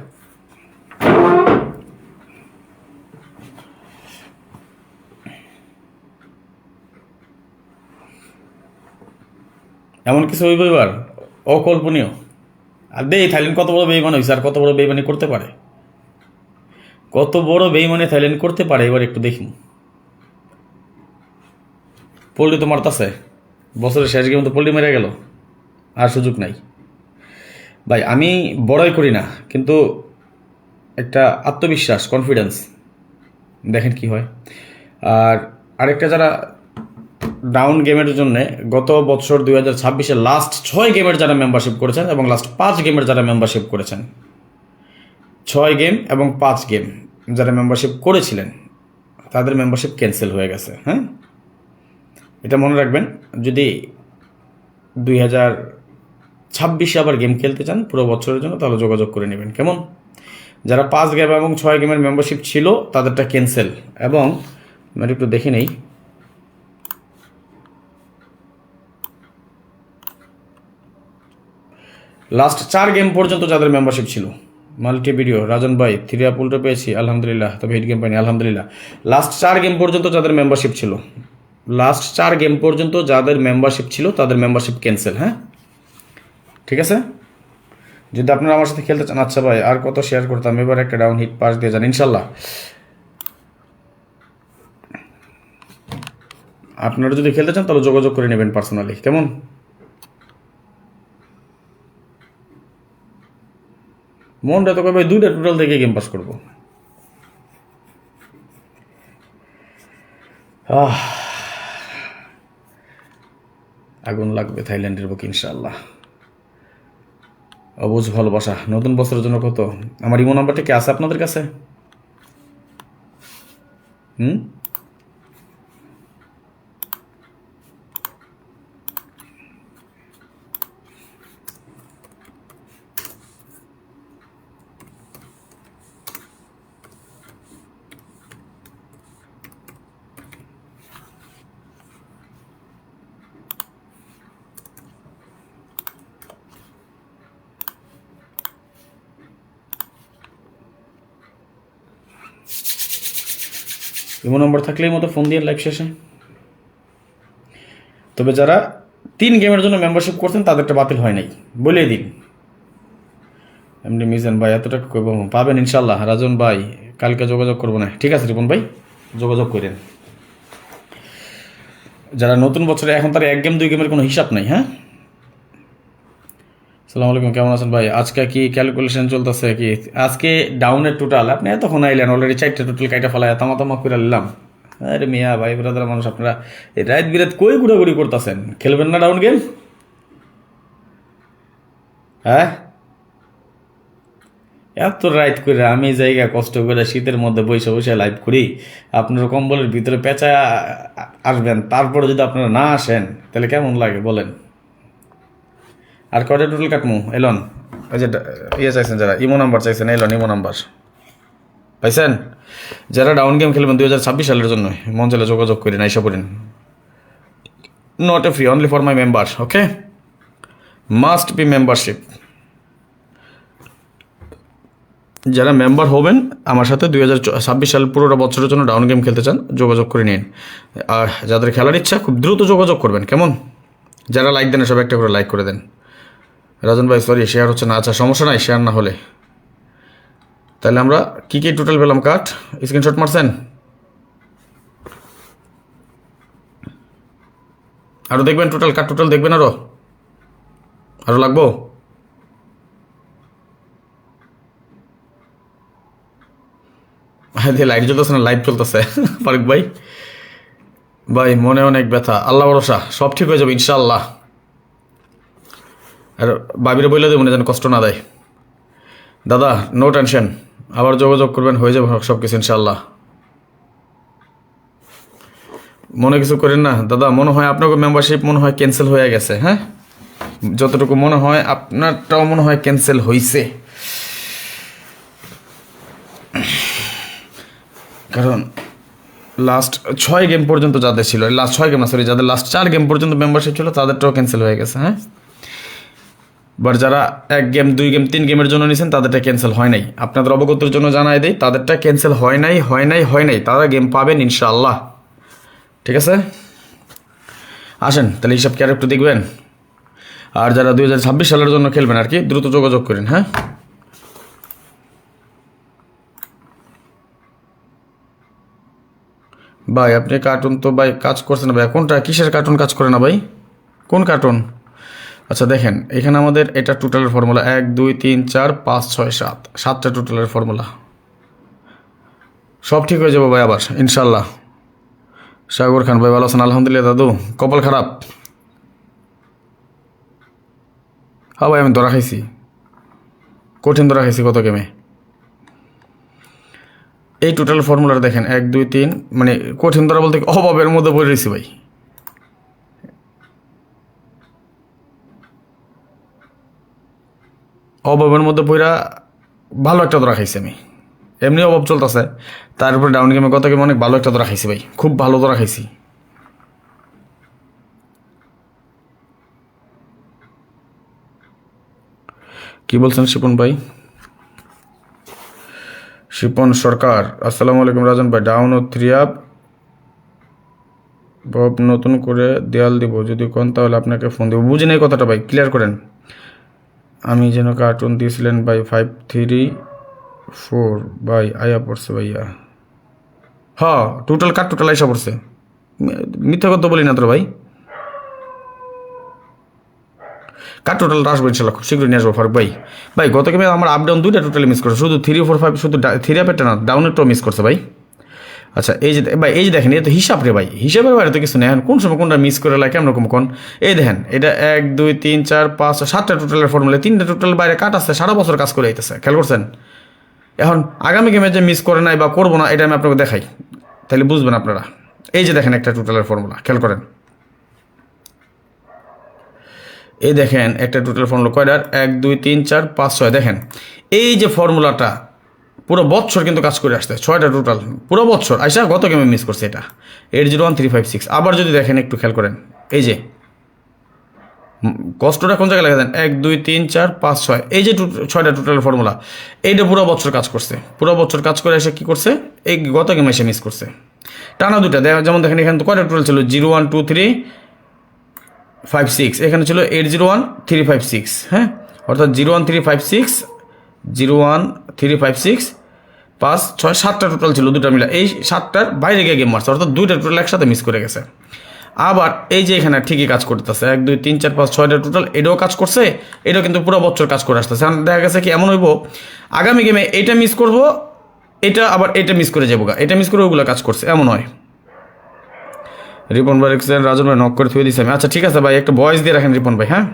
এমন কিছু হইব এবার অকল্পনীয়। আর দেই থাইল্যান্ড কত বড় বেইমান হয়েছে, আর কত বড় বেইমানি করতে পারে, কত বড় বেইমানি থাইল্যান্ড করতে পারে এবার একটু দেখুন। পোল্ট্রি তো মারতাছে, বছরের শেষ গেম তো পোল্ট্রি মেরে গেল, আর সুযোগ নাই ভাই। আমি বড়াই করি না, কিন্তু একটা আত্মবিশ্বাস, কনফিডেন্স, দেখেন কি হয়। আর আরেকটা, যারা ডাউন গেমের জন্য গত বছর 2026-এর লাস্ট 6 গেমের যারা মেম্বারশিপ করেছেন এবং লাস্ট 5 গেমের যারা মেম্বারশিপ করেছেন, 6 গেম এবং 5 গেম যারা মেম্বারশিপ করেছিলেন তাদের মেম্বারশিপ ক্যান্সেল হয়ে গেছে। হ্যাঁ, এটা মনে রাখবেন। যদি 2026-এ আবার গেম খেলতে চান পুরো বছরের জন্য, তাহলে যোগাযোগ করে নেবেন কেমন। যারা 5 গেম এবং 6 গেমের মেম্বারশিপ ছিল তাদেরটা ক্যান্সেল। এবং আমি একটু দেখে নেই, লাস্ট 4 গেম পর্যন্ত যাদের মেম্বারশিপ ছিল। মাল্টি ভিডিও রাজন ভাই 3 আপ উল্টো পেয়েছি আলহামদুলিল্লাহ, তবে হিট গেম পাইনি আলহামদুলিল্লাহ। লাস্ট 4 গেম পর্যন্ত যাদের মেম্বারশিপ ছিল, লাস্ট 4 গেম পর্যন্ত যাদের মেম্বারশিপ ছিল তাদের মেম্বারশিপ ক্যান্সেল। হ্যাঁ ঠিক আছে। যদি আপনারা আমার সাথে খেলতে চান, আচ্ছা ভাই আর কত শেয়ার করতাম, এবার একটা ডাউন হিট পাস দিয়ে যান ইনশাল্লাহ। আপনারা যদি খেলতে চান তাহলে যোগাযোগ করে নেবেন পার্সোনালি কেমন। মনটা তো ভাই 2টা টোটাল থেকে গেম পাস করবো। আগুন লাগবে থাইল্যান্ডের বুক ইনশাল্লাহ। অবুঝ ভালোবাসা নতুন বছরের জন্য কত? আমার ইমো নাম্বারটা কি আছে আপনাদের কাছে? হুম, ইমো নম্বর থাকলেই মতো ফোন দিয়ে লাইভ শেষে। তবে যারা 3 গেমের জন্য মেম্বারশিপ করছেন তাদেরটা বাতিল হয় নাই, বলেই দিন। এমনি মিজান ভাই এতটা পাবেন ইনশাল্লাহ। রাজন ভাই কালকে যোগাযোগ করবো না, ঠিক আছে রিপন ভাই যোগাযোগ করেন। যারা নতুন বছরে এখন তার 1 গেম 2 গেমের কোনো হিসাব নাই। হ্যাঁ, আসসালামু আলাইকুম, কেমন আছেন ভাই? আজকে কি ক্যালকুলেশন চলতেছে কি? আজকে ডাউনের টোটাল আপনি এতক্ষণ আইলেন, অলরেডি 4টা টোটাল কাইটা ফেলায় তামা করে নিলাম। আরে মিয়া ভাই ব্রাদার মানুষ, আপনারা এই রাত বিরাত কই ঘুরাঘুরি করতেছেন? খেলবেন না ডাউন গেম? হ্যাঁ, এত রাইট করে আমি জায়গা কষ্ট করে শীতের মধ্যে বসে বসে লাইভ করি, আপনার কম্বলের ভিতরে পেঁচা আসবেন, তারপরে যদি আপনারা না আসেন তাহলে কেমন লাগে বলেন? আর কয়টা টোটাল কাটমু? এলন ওই যে ইয়ে চাইছেন, যারা ইমো নাম্বার চাইছেন, এলন ইমো নাম্বার পাইছেন? যারা ডাউন গেম খেলবেন 2026 সালের জন্য মন চাইলে যোগাযোগ করেন, আইসা পড়েন। Not a free, only for my member, okay? Must be membership. যারা মেম্বার হবেন আমার সাথে 2026 সাল পুরোটা বছরের জন্য ডাউন গেম খেলতে চান যোগাযোগ করে নিন। আর যাদের খেলার ইচ্ছা খুব দ্রুত যোগাযোগ করবেন, কেমন? যারা লাইক দেন সব একটা করে লাইক করে দেন। রাজন ভাই সরি শেয়ার হচ্ছে না, আচ্ছা সমস্যা নাই, শেয়ার না হলে। তাহলে আমরা কী কী টোটাল পেলাম? কাট স্ক্রিনশট মারছেন? আরও দেখবেন টোটাল কাট, টোটাল দেখবেন আরও লাগবো? হ্যাঁ, লাইট জ্বলতেছে না, লাইভ চলতেছে। ফারুক ভাই ভাই মনে অনেক ব্যথা, আল্লাহ ভরসা সব ঠিক হয়ে যাবে ইনশাআল্লাহ। আর বাবিরে বইলে দেবো না যেন কষ্ট না দেয়। দাদা নো টেনশন, আবার যোগাযোগ করবেন, হয়ে যাবে সব কিছু ইনশাআল্লাহ। মনে কিছু করেন না দাদা, মনে হয় আপনাকে মেম্বারশিপ মনে হয় ক্যান্সেল হয়ে গেছে। হ্যাঁ, যতটুকু মনে হয় আপনারটাও মনে হয় ক্যান্সেল হয়েছে, কারণ লাস্ট 6 গেম পর্যন্ত যাদের ছিল, লাস্ট 6 গেম না সরি, যাদের লাস্ট 4 গেম পর্যন্ত মেম্বারশিপ ছিল তাদেরটাও ক্যান্সেল হয়ে গেছে। হ্যাঁ, বাট যারা 1 গেম 2 গেম 3 গেমের জন্য নিয়েছেন তাদেরটা ক্যান্সেল হয় নাই। আপনাদের অবগতির জন্য জানাই দেই, তাদেরটা ক্যান্সেল হয় নাই, তারা গেম পাবেন ইনশাআল্লাহ, ঠিক আছে? আসেন তাহলে হিসাব কি আর একটু দেখবেন। আর যারা 2026 সালের জন্য খেলবেন আর কি, দ্রুত যোগাযোগ করেন। হ্যাঁ, ভাই আপনি কার্টুন তো ভাই কাজ করছেন না ভাই, কোনটা কিসের কার্টুন কাজ করে না ভাই? কোন কার্টুন? আচ্ছা দেখেন এখানে আমাদের এটা টোটালের ফর্মুলা 1 2 3 4 5 6 7, 7টা টোটালের ফর্মুলা, সব ঠিক হয়ে যাবে ভাই আবার ইনশাল্লাহ। সাগর খান ভাই ভালো আছেন? আলহামদুলিল্লাহ দাদু, কপাল খারাপ। হ্যাঁ ভাই আমি ধরা খাইছি, কঠিন ধরা খাইছি কত গেমে। এই টোটাল ফর্মুলাটা দেখেন 1 2 3, মানে কঠিন ধরা বলতে অভাবের মধ্যে পড়ে রয়েছি ভাই। অভাবের মধ্যে পড়া ভালো একটা ধরা খাইছি আমি, এমনি অভাব চলতেছে, তার উপরে ডাউন গেমে কত গেমে অনেক ভালো একটা ধরা খাইছি ভাই, খুব ভালো ধরা খাইছি। কি বলছেন শিপন ভাই? শিপন সরকার আসসালামু আলাইকুম। রাজন ভাই ডাউন ও 3 আপ বব নতুন করে দেয়াল দিব, যদি কোন তাহলে আপনাকে ফোন দেবো। বুঝি নাই কথাটা ভাই, ক্লিয়ার করেন। আমি যেন কার্টুন দিয়েছিলেন ভাই 5 3 4 ভাই আয়া পড়ছে ভাইয়া। হ্যাঁ টোটাল কাট, টোটাল আইসা পড়ছে, মিথ্যা কথা বলি না তো ভাই। কাট টোটাল আসবো ইনশাল্লাহ, খুব শীঘ্রই নিয়ে আসবো ফারুক ভাই। ভাই গত গেমে আমার আপ ডাউন 2টা টোটালি মিস করছে, শুধু 3 4 5, শুধু 3 আপেরটা না ডাউনেরটাও মিস করছে ভাই। আচ্ছা এই যে ভাই, এই যে দেখেন এটা তো হিসাব রে ভাই, হিসাবের বাইরে তো কিছু নেই। এখন কোন সময় কোনটা মিস করে লাগে কেমন রকম কোন? এই দেখেন এটা 1 2 3 4 5 7টা টোটালের ফর্মুলা, 3টা টোটাল বাইরে কাট আছে, সারা বছর কাজ করে আইতেছে, খেয়াল করছেন? এখন আগামী গেমে যে মিস করে নাই বা করবো না এটা আমি আপনাকে দেখাই, তাহলে বুঝবেন আপনারা। এই যে দেখেন একটা টোটালের ফর্মুলা, খেয়াল করেন। এই দেখেন একটা টোটাল ফর্মুলা কয়টার? 1 2 3 4 5 6, দেখেন এই যে ফর্মুলাটা পুরো বছর কিন্তু কাজ করে আসছে, 6টা টোটাল পুরো বছর আইসা গত গেমে মিস করছে এটা 801 356। আবার যদি দেখেন একটু খেয়াল করেন, এই যে কষ্টটা কোন জায়গায় লেখা দেন 1 2 3 4 5 6 এই যে 6টা টোটাল ফর্মুলা এইটা পুরো বছর কাজ করছে, পুরো বছর কাজ করে এসে কি করছে এই গত মাসে মিস করছে টানা দুটা। যেমন দেখেন এখানে তো কয়টা টোটাল ছিল 0 1 2 3 5 6, এখানে ছিল 8 0 1 3 5 6, হ্যাঁ অর্থাৎ 0 1 3 5 6 0 1 3 5 6 5 6 7টা টোটাল ছিল দুটা মিলা, এই 7টার বাইরে গিয়ে গেম মারছে অর্থাৎ দুইটা টোটাল একসাথে মিস করে গেছে। আবার এই যে এখানে ঠিকই কাজ করতেছে 1 2 3 4 5 6টা টোটাল, এটাও কাজ করছে, এটাও কিন্তু পুরো বছর কাজ করে আসতেছে। দেখা গেছে কি এমন হইব আগামী গেমে এটা মিস করব, এটা আবার এটা মিস করে যাবো, এটা মিস করে ওগুলো কাজ করছে, এমন হয়। রিপন ভাই রেখেছেন, রাজন ভাই নক করে থুয়ে দিয়েছি আমি। আচ্ছা ঠিক আছে ভাই, একটা ভয়েস দিয়ে রাখেন রিপন ভাই। হ্যাঁ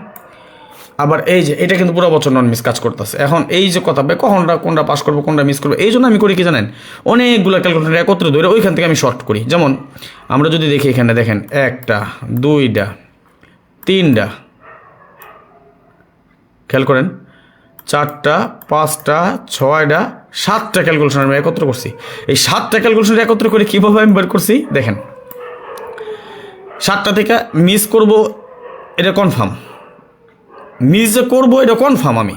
আবার এই যে এটা কিন্তু পুরো বছর নন মিস কাজ করতেছে। এখন এই যে কথা ভাই কোনটা পাস করবো কোনটা মিস করবো, এই জন্য আমি করি কি জানেন, অনেকগুলো ক্যালকুলেটর একত্রে ধরে ওইখান থেকে আমি শর্ট করি। যেমন আমরা যদি দেখি এখানে দেখেন 1টা 2টা 3টা, খেয়াল করেন 4টা 5টা 6টা 7টা ক্যালকুলেশন আমি একত্র করছি। এই 7টা ক্যালকুলেশন একত্র করে কীভাবে আমি বের করছি দেখেন, 7টা থেকে মিস করব এটা কনফার্ম, মিস যে করবো এটা কনফার্ম। আমি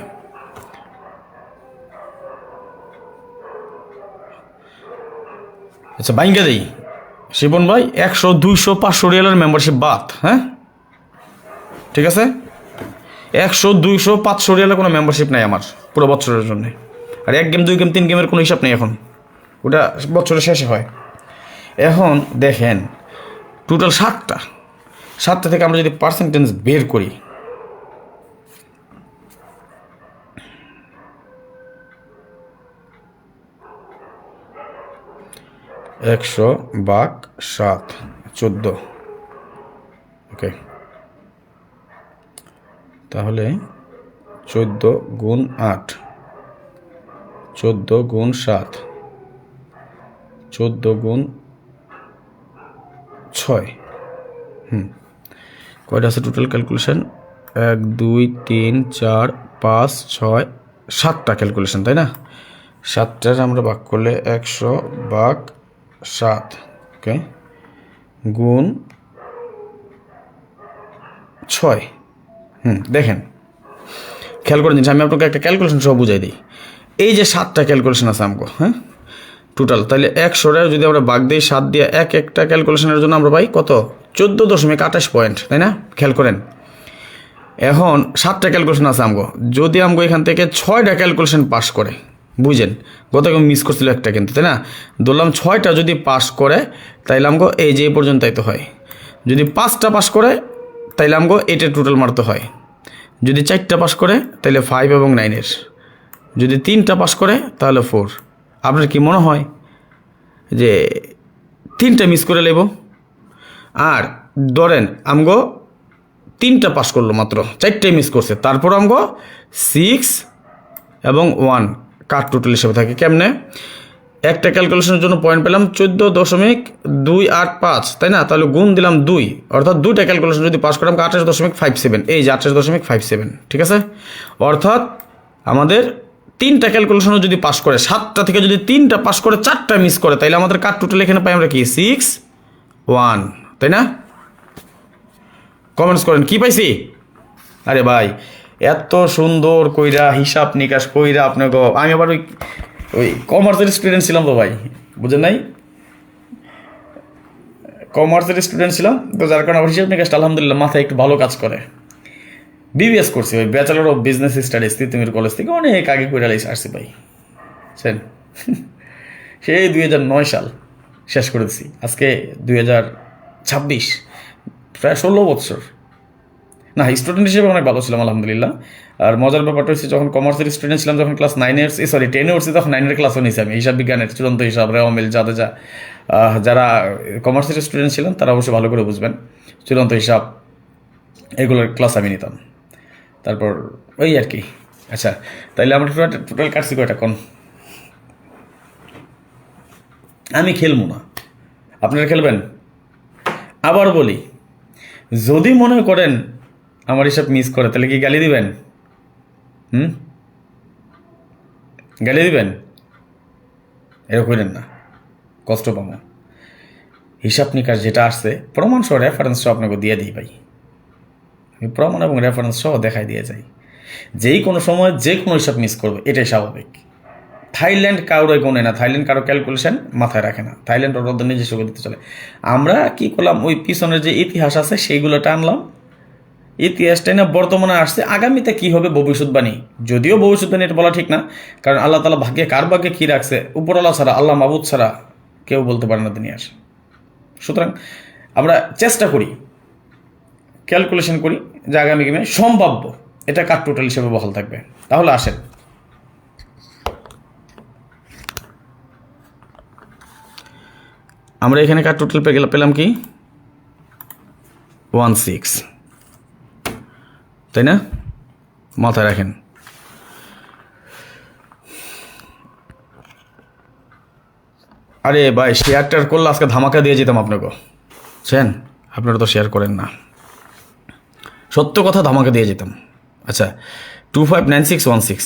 আচ্ছা বাইঙ্গা দেই শিবন ভাই 100 200 500 রিয়ালের মেম্বারশিপ বাদ, হ্যাঁ ঠিক আছে 100 200 500 রিয়ালের কোনো মেম্বারশিপ নাই আমার পুরো বছরের জন্য। আর 1 গেম 2 গেম 3 গেমের কোনো হিসাব নেই এখন, ওটা বছরের শেষে হয়। এখন দেখেন টোটাল 7টা থেকে আমরা যদি পার্সেন্টেজ বের করি, একশো ভাগ 7 14, ওকে তাহলে 14 গুণ 8 14 গুণ 7 14 গুণ 6, কয়টা আছে টোটাল ক্যালকুলেশন 1 2 3 4 5 6 7টা ক্যালকুলেশন, তাই না? 7টার আমরা ভাগ করলে 100 ভাগ 7, ওকে গুণ 6। দেখেন খেয়াল করে জিনিস আমি আপনাকে একটা ক্যালকুলেশন সব বুঝাই দিই। এই যে 7টা ক্যালকুলেশন আছে আমগো, হ্যাঁ টোটাল, তাহলে 100টায় যদি আমরা ভাগ দিই 7 দিয়ে একটা ক্যালকুলেশনের জন্য আমরা পাই কত 14.28 পয়েন্ট, তাই না? খেয়াল করেন এখন 7টা ক্যালকুলেশন আছে আমগো, যদি আমগো এখান থেকে 6টা ক্যালকুলেশন পাস করে, বুঝেন গত মিস করছিল একটা কিন্তু, তাই না? ধরলাম 6টা যদি পাস করে তাইলে আমগো এই যে এই পর্যন্তই তো হয়, যদি 5টা পাস করে তাইলে আমগো এটা টোটাল মারতে হয়, যদি 4টা পাস করে তাহলে 5 এবং 9-এর, যদি 3টা পাস করে তাহলে 4। আপনার কি মনে হয় যে 3টা মিস করে নেব? আর ধরেন আমগো 3টা পাস করলো মাত্র, 4টাই মিস করছে, তারপর আমগো 6 এবং 1 কাট টোটাল হিসেবে থাকে। কেমনে? একটা ক্যালকুলেশনের জন্য পয়েন্ট পেলাম 14.285, তাই না? তাহলে গুণ দিলাম 2, অর্থাৎ 2টা ক্যালকুলেশন যদি পাস করলাম 28.57, এই যে 28.57, ঠিক আছে? অর্থাৎ আমাদের 3টা ক্যালকুলেশনও যদি পাস করে, 7টা থেকে যদি 3টা পাস করে 4টা মিস করে, তাইলে আমাদের কাট টোটাল এখানে পাই আমরা কি 6 1, তাই না? কমেন্টস করেন কি পাইছি? আরে ভাই এত সুন্দর কইরা হিসাব নিকাশ কইরা আপনাকে, আমি আবার ওই কমার্সের স্টুডেন্ট ছিলাম তো ভাই, বুঝেন নাই? কমার্সের স্টুডেন্ট ছিলাম তো, যার কারণে আমার হিসাব নিকাশটা আলহামদুলিল্লাহ মাথায় একটু ভালো কাজ করে। বিবিএস করছি, ওই bachelor of business studies Titumir college থেকে অনেক আগে করে আসছি ভাই, বুঝছেন? সেই 2009 সাল শেষ করেছি, আজকে 2026, প্রায় 16 বছর। না স্টুডেন্ট হিসেবে অনেক ভালো ছিলাম আলহামদুলিল্লাহ। আর মজার ব্যাপারটা হচ্ছে যখন কমার্সের স্টুডেন্ট ছিলাম, যখন ক্লাস 10-এ উঠছি, তখন 9-এর ক্লাসও নিয়েছি আমি, হিসাব বিজ্ঞানের চূড়ান্ত হিসাব, রেওয়ামিল, জাদেজা। যারা কমার্সের স্টুডেন্ট ছিলেন তারা অবশ্যই ভালো করে বুঝবেন, চূড়ান্ত হিসাব এগুলোর ক্লাস আমি নিতাম। তারপর ওই আর কি। আচ্ছা তাইলে আমরা টোটাল কাটছি কয়টা কোন? আমি খেলবো না, আপনারা খেলবেন? আবার বলি, যদি মনে করেন আমার হিসাব মিস করে তাহলে কি গালি দিবেন? গালি দিবেন? এরকম করেন না, কষ্ট পাবো। হিসাব নিকাশ যেটা আসছে প্রমাণ সহ রেফারেন্সটা আপনাকে দিয়ে দিই ভাই, প্রমাণ এবং রেফারেন্স সহ দেখাই দিয়ে যায়। যেই কোনো সময় যে কোনো হিসাব মিস করবে, এটাই স্বাভাবিক। থাইল্যান্ড কারোর গোনে না, থাইল্যান্ড কারো ক্যালকুলেশন মাথায় রাখে না, থাইল্যান্ড ওদের নিজস্ব গতিতে চলে। আমরা কি করলাম, ওই পিছনের যে ইতিহাস আছে সেইগুলো টানলাম, ইতিহাসটাই না বর্তমানে আসছে, আগামীতে কি হবে ভবিষ্যৎবাণী। যদিও ভবিষ্যৎবাণী এটা বলা ঠিক না, কারণ আল্লাহ তালা ভাগ্যে কার ভাগ্যে কী রাখছে উপরওয়ালা ছাড়া, আল্লাহ মাহবুদ ছাড়া কেউ বলতে পারে না দুনিয়ার। সুতরাং আমরা চেষ্টা করি, ক্যালকুলেশন করি যে আগামী গেমে সম্ভাব্য এটা কার টোটাল হিসেবে বহাল থাকবে। তাহলে আসেন, আমরা এখানে কার টোটাল পেলাম কি 16, তাই না? মাথায় রাখেন। আরে ভাই, শেয়ারটার করলে আজকে ধামাকা দিয়ে যেতাম আপনাকে, বুঝছেন? আপনারা তো শেয়ার করেন না, সত্য কথা ধামাকা দিয়ে যেতাম। আচ্ছা, 259616,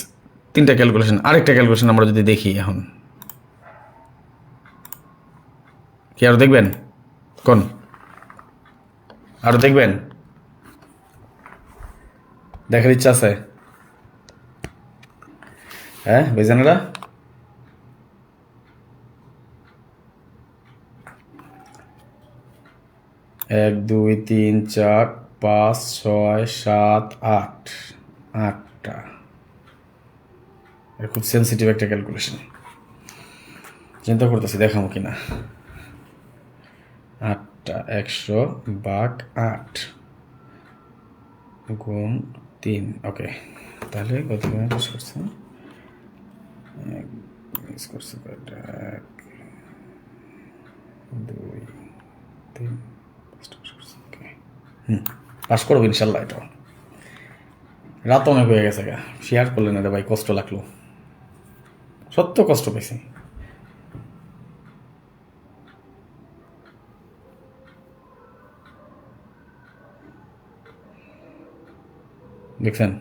তিনটা ক্যালকুলেশন। আরেকটা ক্যালকুলেশন আমরা যদি দেখি এখন, কি আরও দেখবেন? কোন আরও দেখবেন? দেখার ইচ্ছা আছে? হ্যাঁ বেজানেরা, 1 2 3 4 5 6 7 8, 8টা। খুব সেন্সিটিভ একটা ক্যালকুলেশন, চিন্তা করতেছি দেখাবো কিনা। 8টা 100 ভাগ 8 গুণ 3। ওকে, তাহলে কত মিস করছে? মিস করছে কয়টা? 1 2 3 5টা মিস করছে। ওকে, পাস করবো ইনশাল্লাহ। এটা রাত অনেক হয়ে গেছে গা, শেয়ার করলেন এটা ভাই, কষ্ট লাগলো, সত্য কষ্ট পেয়েছি। দেখছেন?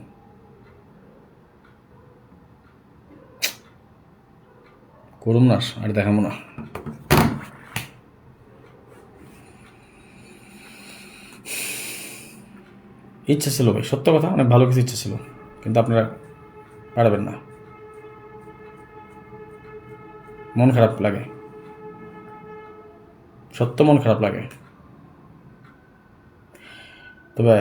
করুম না আর দেখাবো না। ইচ্ছা ছিল ভাই, সত্য কথা, অনেক ভালো কিছু ইচ্ছা ছিল, কিন্তু আপনারা পারবেন না, মন খারাপ লাগে, সত্য মন খারাপ লাগে। তবে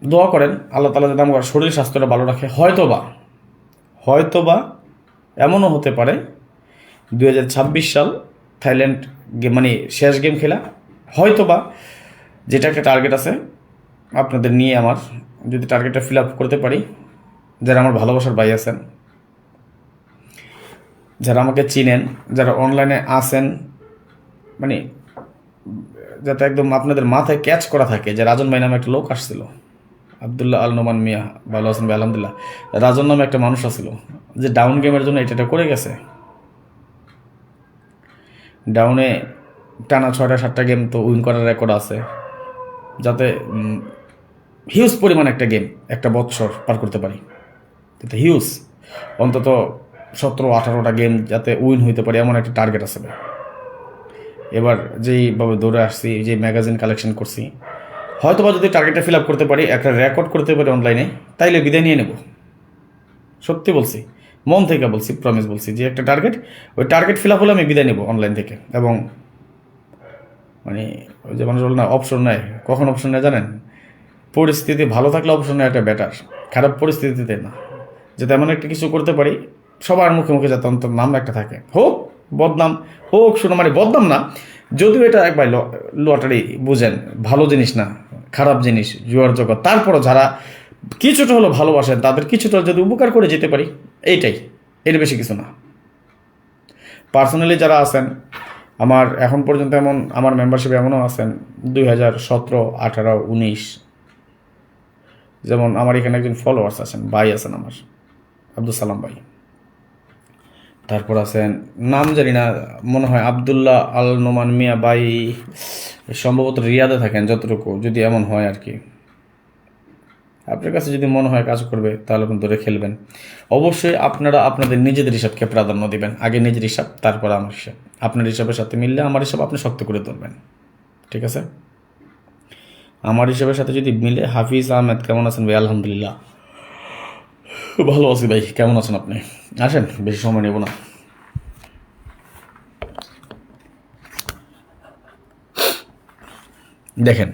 দোয়া করেন আল্লাহ তালা যাতে আমার শরীর স্বাস্থ্যটা ভালো রাখে। হয়তোবা এমনও হতে পারে 2026 সাল থাইল্যান্ড মানে শেষ গেম খেলা, হয়তোবা যেটা একটা টার্গেট আছে আপনাদের নিয়ে, আমার যদি টার্গেটটা ফিল আপ করতে পারি, যারা আমার ভালোবাসার ভাই আছেন, যারা আমাকে চিনেন, যারা অনলাইনে আসেন, মানে যাতে একদম আপনাদের মাথায় ক্যাচ করা থাকে যে রাজন ভাই নামে একটা লোক আসছিল, আবদুল্লাহ আল নোমান মিয়া, ভালো আছেন ভাই? আলহামদুলিল্লাহ। রাজন নামে একটা মানুষ আসছিল যে ডাউন গেমের জন্য এটা করে গেছে, ডাউনে টানা 6টা 7টা গেম তো উইন করার রেকর্ড আছে, যাতে হিউজ পরিমাণ একটা গেম একটা বৎসর পার করতে পারি, যাতে হিউজ অন্তত 17-18টা গেম যাতে উইন হইতে পারি, এমন একটা টার্গেট আছে। এবার যেইভাবে দৌড়ে আসছি, যে ম্যাগাজিন কালেকশন করছি, হয়তোবা যদি টার্গেটটা ফিল আপ করতে পারি, একটা রেকর্ড করতে পারি অনলাইনে, তাইলে বিদায় নিয়ে নেব। সত্যি বলছি, মন থেকে বলছি, প্রমিস বলছি যে একটা টার্গেট, ওই টার্গেট ফিল আপ হলে আমি বিদায় নেব অনলাইন থেকে। এবং মানে ওই যে মানুষ বলে না অপশন নেয়, কখন অপশন নেয় জানেন? পরিস্থিতি ভালো থাকলে অপশন নেয় একটা বেটার, খারাপ পরিস্থিতিতে না। যাতে এমন একটা কিছু করতে পারি সবার মুখে মুখে যাতে অন্তত নাম একটা থাকে, হোক বদনাম হোক শুনো, মানে বদনাম না, যদিও এটা একবার লটারি বুঝেন, ভালো জিনিস না, খারাপ জিনিস, জুয়ার জগৎ, তারপরও যারা কিছুটা হলো ভালোবাসেন তাদের কিছুটা যদি উপকার করে যেতে পারি, এইটাই, এর বেশি কিছু না। পার্সোনালি যারা আছেন আমার এখন পর্যন্ত, এমন আমার মেম্বারশিপে এমনও আছেন 2017, 18, 19, যেমন আমার এখানে একজন ফলোয়ার্স আছেন, ভাই আছেন আমার, আব্দুল সালাম ভাই। তারপর আছেন নাম জানি না, মনে হয় আবদুল্লাহ আল নোমান মিয়া ভাই, সম্ভবত রিয়াদে থাকেন যতটুকু, যদি এমন হয় আর কি। আপনার কাছে যদি মনে হয় কাজ করবে তাহলে আপনি ধরে খেলবেন। অবশ্যই আপনারা আপনাদের নিজেদের হিসাবকে প্রাধান্য দিবেন, আগে নিজের হিসাব তারপর আমার হিসাব। আপনার হিসাবের সাথে মিললে আমার হিসাব আপনি শক্ত করে ধরবেন, ঠিক আছে? আমার হিসাবের সাথে যদি মিলে। হাফিজ আহমেদ কেমন আছেন ভাই? আলহামদুলিল্লাহ ভালো আছি ভাই, কেমন আছেন আপনি? আসেন, বেশি সময় নেব না। দেখেন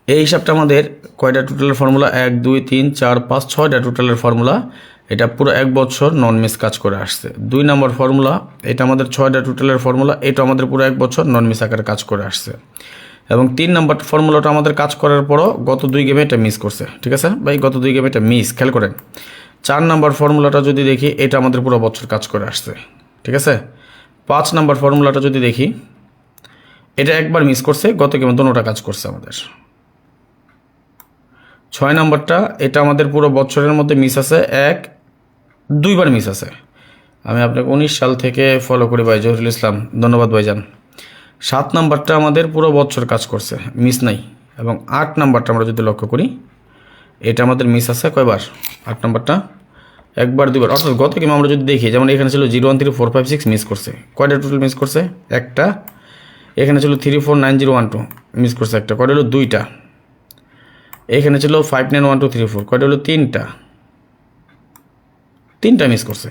এই হিসাবটা আমাদের কয়টা টোটালের ফর্মুলা, 1 2 3 4 5 6টা টোটালের ফর্মুলা। এটা পুরো 1 বছর নন মিস কাজ করে আসছে। 2 নম্বর ফর্মুলা, এটা আমাদের 6টা টোটালের ফর্মুলা, এটা আমাদের পুরো 1 বছর নন মিস আকারে কাজ করে আসছে। এবং 3 নম্বর ফর্মুলাটা আমাদের কাজ করার পরও গত 2 গেমে এটা মিস করছে। ঠিক আছে ভাই, গত 2 গেমে এটা মিস, খেয়াল করেন। 4 নম্বর ফর্মুলাটা যদি দেখি, এটা আমাদের পুরো বছর কাজ করে আসছে। ঠিক আছে, 5 নম্বর ফর্মুলাটা যদি দেখি, এটা একবার মিস করছে, গত গেমে দুটোটা কাজ করছে আমাদের। 6 নম্বরটা, এটা আমাদের পুরো বছরের মধ্যে মিস আছে, 2বার মিস আছে। আমি আপনাকে 19 সাল থেকে ফলো করি ভাই জহিরুল ইসলাম, ধন্যবাদ ভাইজান। 7 নম্বরটা আমাদের পুরো বছর কাজ করছে, মিস নাই। এবং 8 নম্বরটা আমরা যদি লক্ষ্য করি, এটা আমাদের মিস আছে কয়বার? 8 নম্বরটা 1বার 2বার। অর্থাৎ গত গেমে আমরা যদি দেখি, যেমন এখানে ছিল 0 1 3 4 5 6 মিস করছে, কয়টা টোটাল মিস করছে? একটা। এখানে ছিল 3 4 9 0 1 2 মিস করছে একটা, কয়টা হলো? 2টা। এখানে ছিল 5 9 1 2 3 4, কয়টা হলো? 3টা মিস করছে।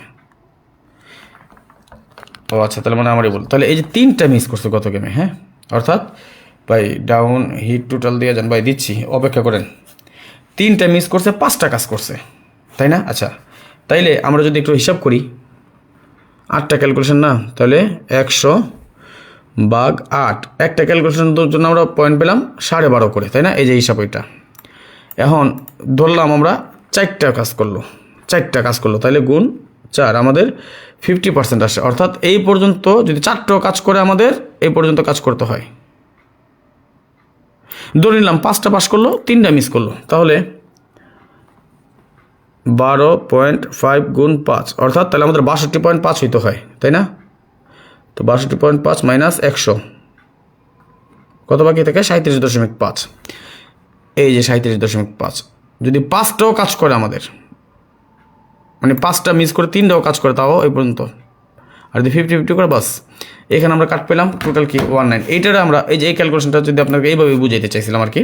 ও আচ্ছা, তাহলে মানে আমারই বল, তাহলে এই যে 3টা মিস করছে গত গেমে। হ্যাঁ, অর্থাৎ ভাই ডাউন হিট টোটাল দিয়ে যান ভাই, দিচ্ছি, অপেক্ষা করেন। 3টা মিস করছে, 5টা কাজ করছে, তাই না? আচ্ছা, তাইলে আমরা যদি একটু হিসাব করি, 8টা ক্যালকুলেশন না, তাহলে 100 ভাগ 8, একটা ক্যালকুলেশনের জন্য আমরা পয়েন্ট পেলাম 12.5 করে, তাই না? এই যে হিসাব এটা। এখন ধরলাম আমরা 4টা কাজ করলো, তাহলে গুণ 4, আমাদের 50% আসে। অর্থাৎ এই পর্যন্ত যদি 4টাও কাজ করে, আমাদের এই পর্যন্ত কাজ করতে হয়। ধরে নিলাম 5টা পাস করলো, 3টা মিস করলো, তাহলে 12.5 গুণ 5, অর্থাৎ তাহলে আমাদের 62.5 হইতে হয়, তাই না? তো 62.5 মাইনাস 100, কত বাকি থাকে? 37.5। এই যে 37.5, যদি 5টাও কাজ করে আমাদের, মানে 5টা মিস করে 3টাও কাজ করে, তাও এই পর্যন্ত। আর যদি 50-50 করে, বাস এখানে আমরা কাট পেলাম টোটাল কি 19। এইটারে আমরা এই যে এই ক্যালকুলেশনটা যদি আপনাকে এইভাবে বুঝাইতে চাইছিলাম আর কি।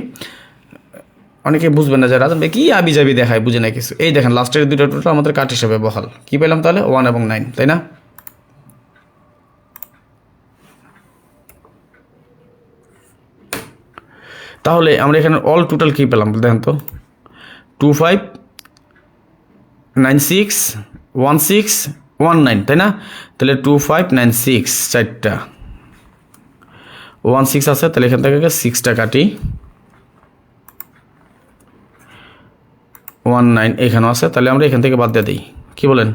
অনেকে বুঝবেন না, যারা জানবে কি আবি যাবি দেখায়, বুঝে না কিছু। এই দেখেন লাস্টের 2টা টোটাল আমাদের কাট হিসেবে বহাল। কি পেলাম তাহলে? 1 এবং 9, তাই না? তাহলে আমরা এখানে অল টোটাল কি পেলাম দেখেন তো, 25961619, তাই না? তাহলে 2596, 4টা 16 আছে, তাহলে এখান থেকে 6টা কাটি, 19 এখানেও আছে, তাহলে আমরা এখান থেকে বাদ দিয়ে দিই। কি বলেন?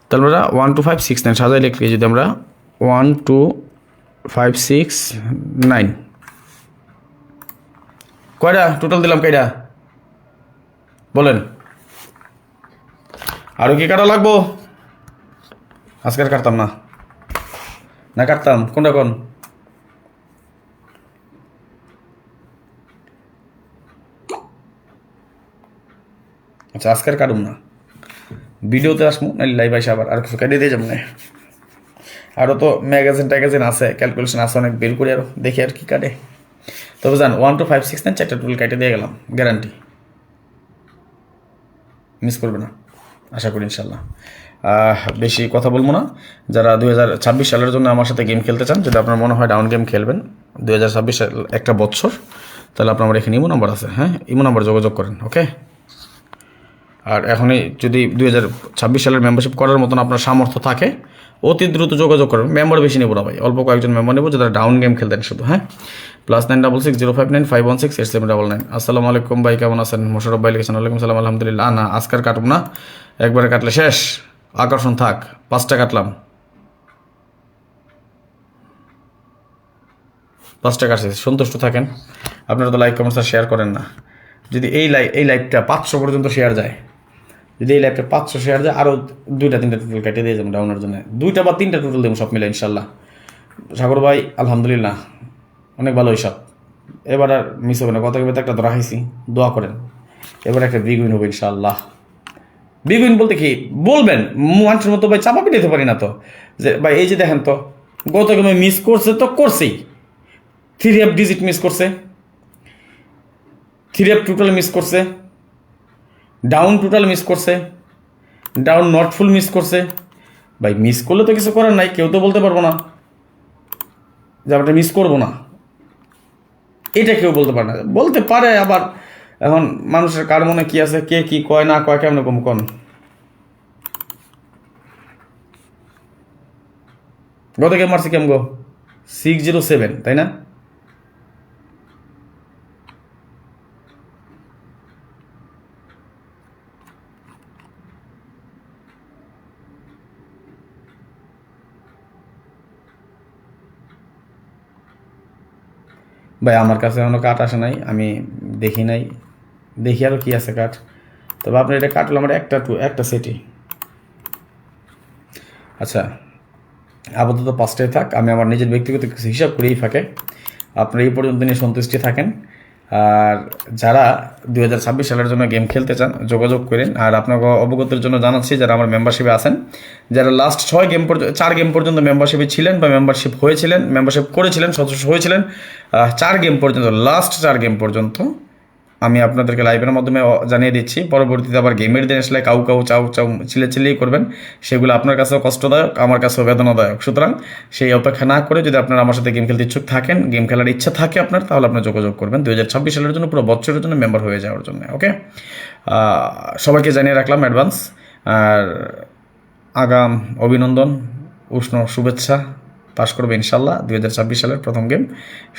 তাহলে আমরা 12569 সাজাই লিখলে যদি আমরা 12569, কয়টা টোটাল দিলাম? কয়টা বলেন? আরও কি কাটা লাগবো? আজকে আর কাটতাম না, কাটতাম কোনটা কোন? আচ্ছা, আজকে আর কাটুম না, ভিডিওতে আসবো, নাহলে লাইভ আসে আবার আর কিছু কেটে দিয়ে যাবো না। আরও তো ম্যাগাজিন আছে, ক্যালকুলেশন আছে অনেক, বের করি আরও, দেখি আর কি কাটে। তবে জান 12569 4টা টোটাল কেটে দিয়ে গেলাম, গ্যারান্টি, মিস করবে না আশা করি ইনশাল্লাহ। বেশি কথা বলবো না। যারা 2026 সালের জন্য আমার সাথে গেম খেলতে চান, যদি আপনার মনে হয় ডাউন গেম খেলবেন 2026 সাল একটা বছর, তাহলে আপনার আমার এখানে ইমো নাম্বার আছে। হ্যাঁ, ইমো নাম্বার যোগাযোগ করেন, ওকে? আর এখনই যদি 2026 সালের মেম্বারশিপ করার মতন আপনার সামর্থ্য থাকে, অতি দ্রুত যোগাযোগ করেন। মেম্বার বেশি নেবো না ভাই, অল্প কয়েকজন মেম্বার নেবো যারা ডাউন গেম খেলতেন শুধু। হ্যাঁ, +966059516879। আসসালামু আলাইকুম ভাই, কেমন আছেন? মোশারফ ভাই লিখেছেন, ওয়ালাইকুম সালাম, আলহামদুলিল্লাহ। না, আজকার কাটব না, একবারে কাটলে শেষ, আকর্ষণ থাক। 5টা কাটলাম, 5টা কাটছে, সন্তুষ্ট থাকেন। আপনারা তো লাইক কমেন্টস আর শেয়ার করেন না। যদি এই লাইভটা 500 পর্যন্ত শেয়ার যায়, যদি এই লাইভটা 500 শেয়ার যায়, আরও 2টা-3টা টোটাল কেটে দিয়ে যাবেন ডাউনের জন্য, 2টা বা 3টা টোটাল দেবো সব মিলে ইনশাল্লাহ। সাগর ভাই আলহামদুলিল্লাহ, অনেক ভালো হিসাব। এবার আর মিস হবে না, গত গেলে একটা ধরা খাইছি, দোয়া করেন এবার একটা বিগ উইন হবে ইনশাল্লাহ। বিগ উইন বলতে কি বলবেন, মানুষের মতো ভাই চাপা পিটাইতে পারি না তো, যে ভাই এই যে দেখেন তো গত গেমে মিস করছে তো করছেই, 3 ডিজিট মিস করছে, 3 টোটাল মিস করছে, ডাউন টোটাল মিস করছে, ডাউন নট ফুল মিস করছে। ভাই মিস করলে তো কিছু করার নাই, কেউ তো বলতে পারবো না যে আমরা মিস করবো না, এটা কেউ বলতে পারে না। বলতে পারে আবার, এখন মানুষের কার মনে কি আছে, কে কি কয় না কয়, কেমন কম কন। গত গেম মারছি কেমন গো 607, তাই না? ভাই আমার কাছে এখনো কাঠ আসে নাই, আমি দেখি নাই, দেখি আরও কি আছে কাঠ। তবে আপনার এটা কাঠ হলো আমার একটা সেটই। আচ্ছা, আপাতত 5টায় থাক, আমি আমার নিজের ব্যক্তিগত কিছু হিসাব করেই ফাঁকে আপনারা এই পর্যন্ত নিয়ে সন্তুষ্টি থাকেন। আর যারা 2026 সালের জন্য গেম খেলতে চান যোগাযোগ করেন। আর আপনাকে অবগতের জন্য জানাচ্ছি, যারা আমার মেম্বারশিপে আছেন, যারা লাস্ট 4 গেম পর্যন্ত মেম্বারশিপে ছিলেন বা মেম্বারশিপ করেছিলেন, সদস্য হয়েছিলেন, 4 গেম পর্যন্ত, লাস্ট 4 গেম পর্যন্ত আমি আপনাদেরকে লাইভের মাধ্যমে জানিয়ে দিচ্ছি। পরবর্তীতে আবার গেমের দিন আসলে কাউ চাউ চিল্লেই করবেন, সেগুলো আপনার কাছেও কষ্টদায়ক, আমার কাছেও বেদনাদায়ক। সুতরাং সেই অপেক্ষা না করে যদি আপনারা আমার সাথে গেম খেলতে ইচ্ছুক থাকেন, গেম খেলার ইচ্ছা থাকে আপনার, তাহলে আপনার যোগাযোগ করবেন 2026 সালের জন্য, পুরো বছরের জন্য মেম্বার হয়ে যাওয়ার জন্য। ওকে, সবাইকে জানিয়ে রাখলাম অ্যাডভান্স, আর আগাম অভিনন্দন, উষ্ণ শুভেচ্ছা। পাস করবে ইনশাল্লাহ 2026 সালের প্রথম গেম,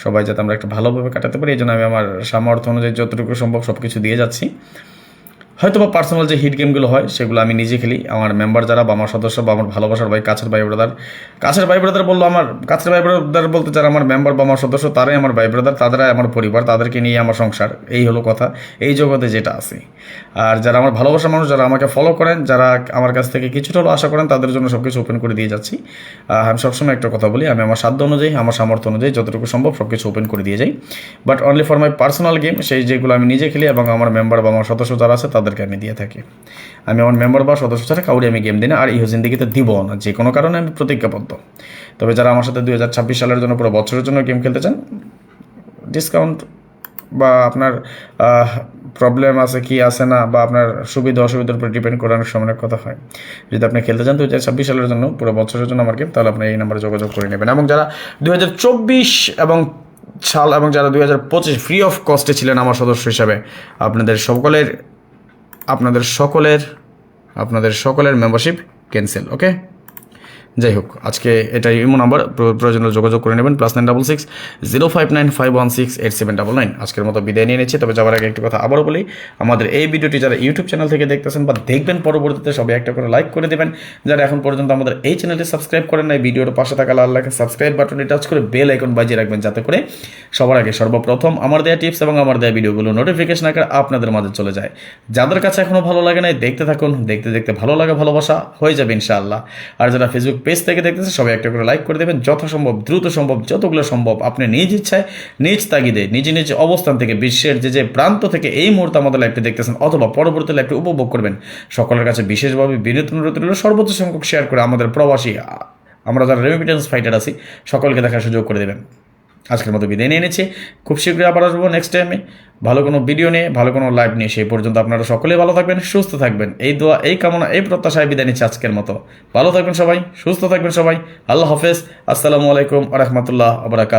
সবাই যাতে আমরা একটা ভালোভাবে কাটাতে পারি, এই জন্য আমি আমার সামর্থ্য অনুযায়ী যতটুকু সম্ভব সব কিছু দিয়ে যাচ্ছি। হয়তো বা পার্সোনাল যে হিট গেমগুলো হয় সেগুলো আমি নিজে খেলি, আমার মেম্বার যারা বা আমার সদস্য বা আমার ভালোবাসার ভাই, কাছের ভাই ব্রাদার বললো, আমার কাছের ভাই ব্রাদার বলতে যারা আমার মেম্বার বা আমার সদস্য তারাই আমার ভাই ব্রাদার, তাদেরাই আমার পরিবার, তাদেরকে নিয়ে আমার সংসার, এই হলো কথা এই জগতে যেটা আছে। আর যারা আমার ভালোবাসার মানুষ, যারা আমাকে ফলো করেন, যারা আমার কাছ থেকে কিছুটা হলেও আশা করেন, তাদের জন্য সব কিছু ওপেন করে দিয়ে যাচ্ছি। আমি সবসময় একটা কথা বলি, আমি আমার সাধ্য অনুযায়ী, আমার সামর্থ্য অনুযায়ী যতটুকু সম্ভব সব কিছু ওপেন করে দিয়ে যাই, but only for my personal game, সেই যেগুলো আমি নিজে খেলি এবং আমার মেম্বার বা আমার সদস্য যারা আছে তাদেরকে আমি দিয়ে থাকি। আমি আমার মেম্বার বা সদস্য ছাড়া কাউরে আমি গেম দিই না, আর ইহো জিন্দিগিতে দিব না, যে কোনো কারণে আমি প্রতিজ্ঞাবদ্ধ। তবে যারা আমার সাথে 2026 সালের জন্য পুরো বছরের জন্য গেম খেলতে চান, ডিসকাউন্ট বা আপনার প্রবলেম আছে কি আছে না, বা আপনার সুবিধা অসুবিধার উপর ডিপেন্ড করে অনেক সময় কথা হয়। যদি আপনি খেলতে চান 2026 সালের জন্য পুরো বছরের জন্য আমার গেম, তাহলে আপনি এই নাম্বারে যোগাযোগ করে নেবেন। এবং যারা 2024 সাল এবং যারা 2025 ফ্রি অফ কস্টে ছিলেন আমার সদস্য হিসাবে, আপনাদের সকলের মেম্বারশিপ ক্যান্সেল। ওকে, যাই হোক, আজকে এটাই ইমো নাম্বার, প্রয়োজনীয় যোগাযোগ করে নেবেন, +966 059 516 8799। আজকের মতো বিদায় নিয়ে নিচ্ছি। তবে যাওয়ার আগে একটু কথা আবারও বলি, আমাদের এই ভিডিওটি যারা ইউটিউব চ্যানেল থেকে দেখতেছেন বা দেখবেন পরবর্তীতে, সবাই একটা করে লাইক করে দেবেন। যারা এখন পর্যন্ত আমাদের এই চ্যানেলটি সাবস্ক্রাইব করেন নাই, ভিডিওর পাশে থাকা লাল লেখা সাবস্ক্রাইব বাটনে টাচ করে বেল আইকন বাজিয়ে রাখবেন, যাতে করে সবার আগে সর্বপ্রথম আমার দেওয়া টিপস এবং আমার দেওয়া ভিডিওগুলো নোটিফিকেশন আকারে আপনাদের মাঝে চলে যায়। যাদের কাছে এখনও ভালো লাগে নাই, দেখতে থাকুন, দেখতে দেখতে ভালো লাগা ভালোবাসা হয়ে যাবে ইনশাআল্লাহ। আর যারা ফেসবুক পেজ থেকে দেখতেছে, সবাই একটা করে লাইক করে দেবেন, যথাসম্ভব দ্রুত সম্ভব যতগুলো সম্ভব আপনি নিজ ইচ্ছায়, নিজ তাগিদে, নিজ অবস্থান থেকে, বিশ্বের যে প্রান্ত থেকে এই মুহূর্তে আমাদের লাইভটি দেখতেছেন অথবা পরবর্তী লাইভটি উপভোগ করবেন, সকলের কাছে বিশেষভাবে বিনীত অনুরোধ রইল সর্বোচ্চ সংখ্যক শেয়ার করে আমাদের প্রবাসী, আমরা যারা রেমিটেন্স ফাইটার আছি, সকলকে দেখার সুযোগ করে দেবেন। আজকের মতো বিদায় নিয়ে নিচ্ছি, খুব শীঘ্রই আবার আসবো নেক্সট টাইমে ভালো কোনো ভিডিও নিয়ে, ভালো কোনো লাইভ নিয়ে। সেই পর্যন্ত আপনারা সকলে ভালো থাকবেন, সুস্থ থাকবেন, এই দোয়া, এই কামনা, এই প্রত্যাশায় বিদায় নিচ্ছি আজকের মতো। ভালো থাকবেন সবাই, সুস্থ থাকবেন সবাই, আল্লাহ হাফেজ, আসসালামু আলাইকুম ওয়া রাহমাতুল্লাহি ওয়া বারাকাতুহু।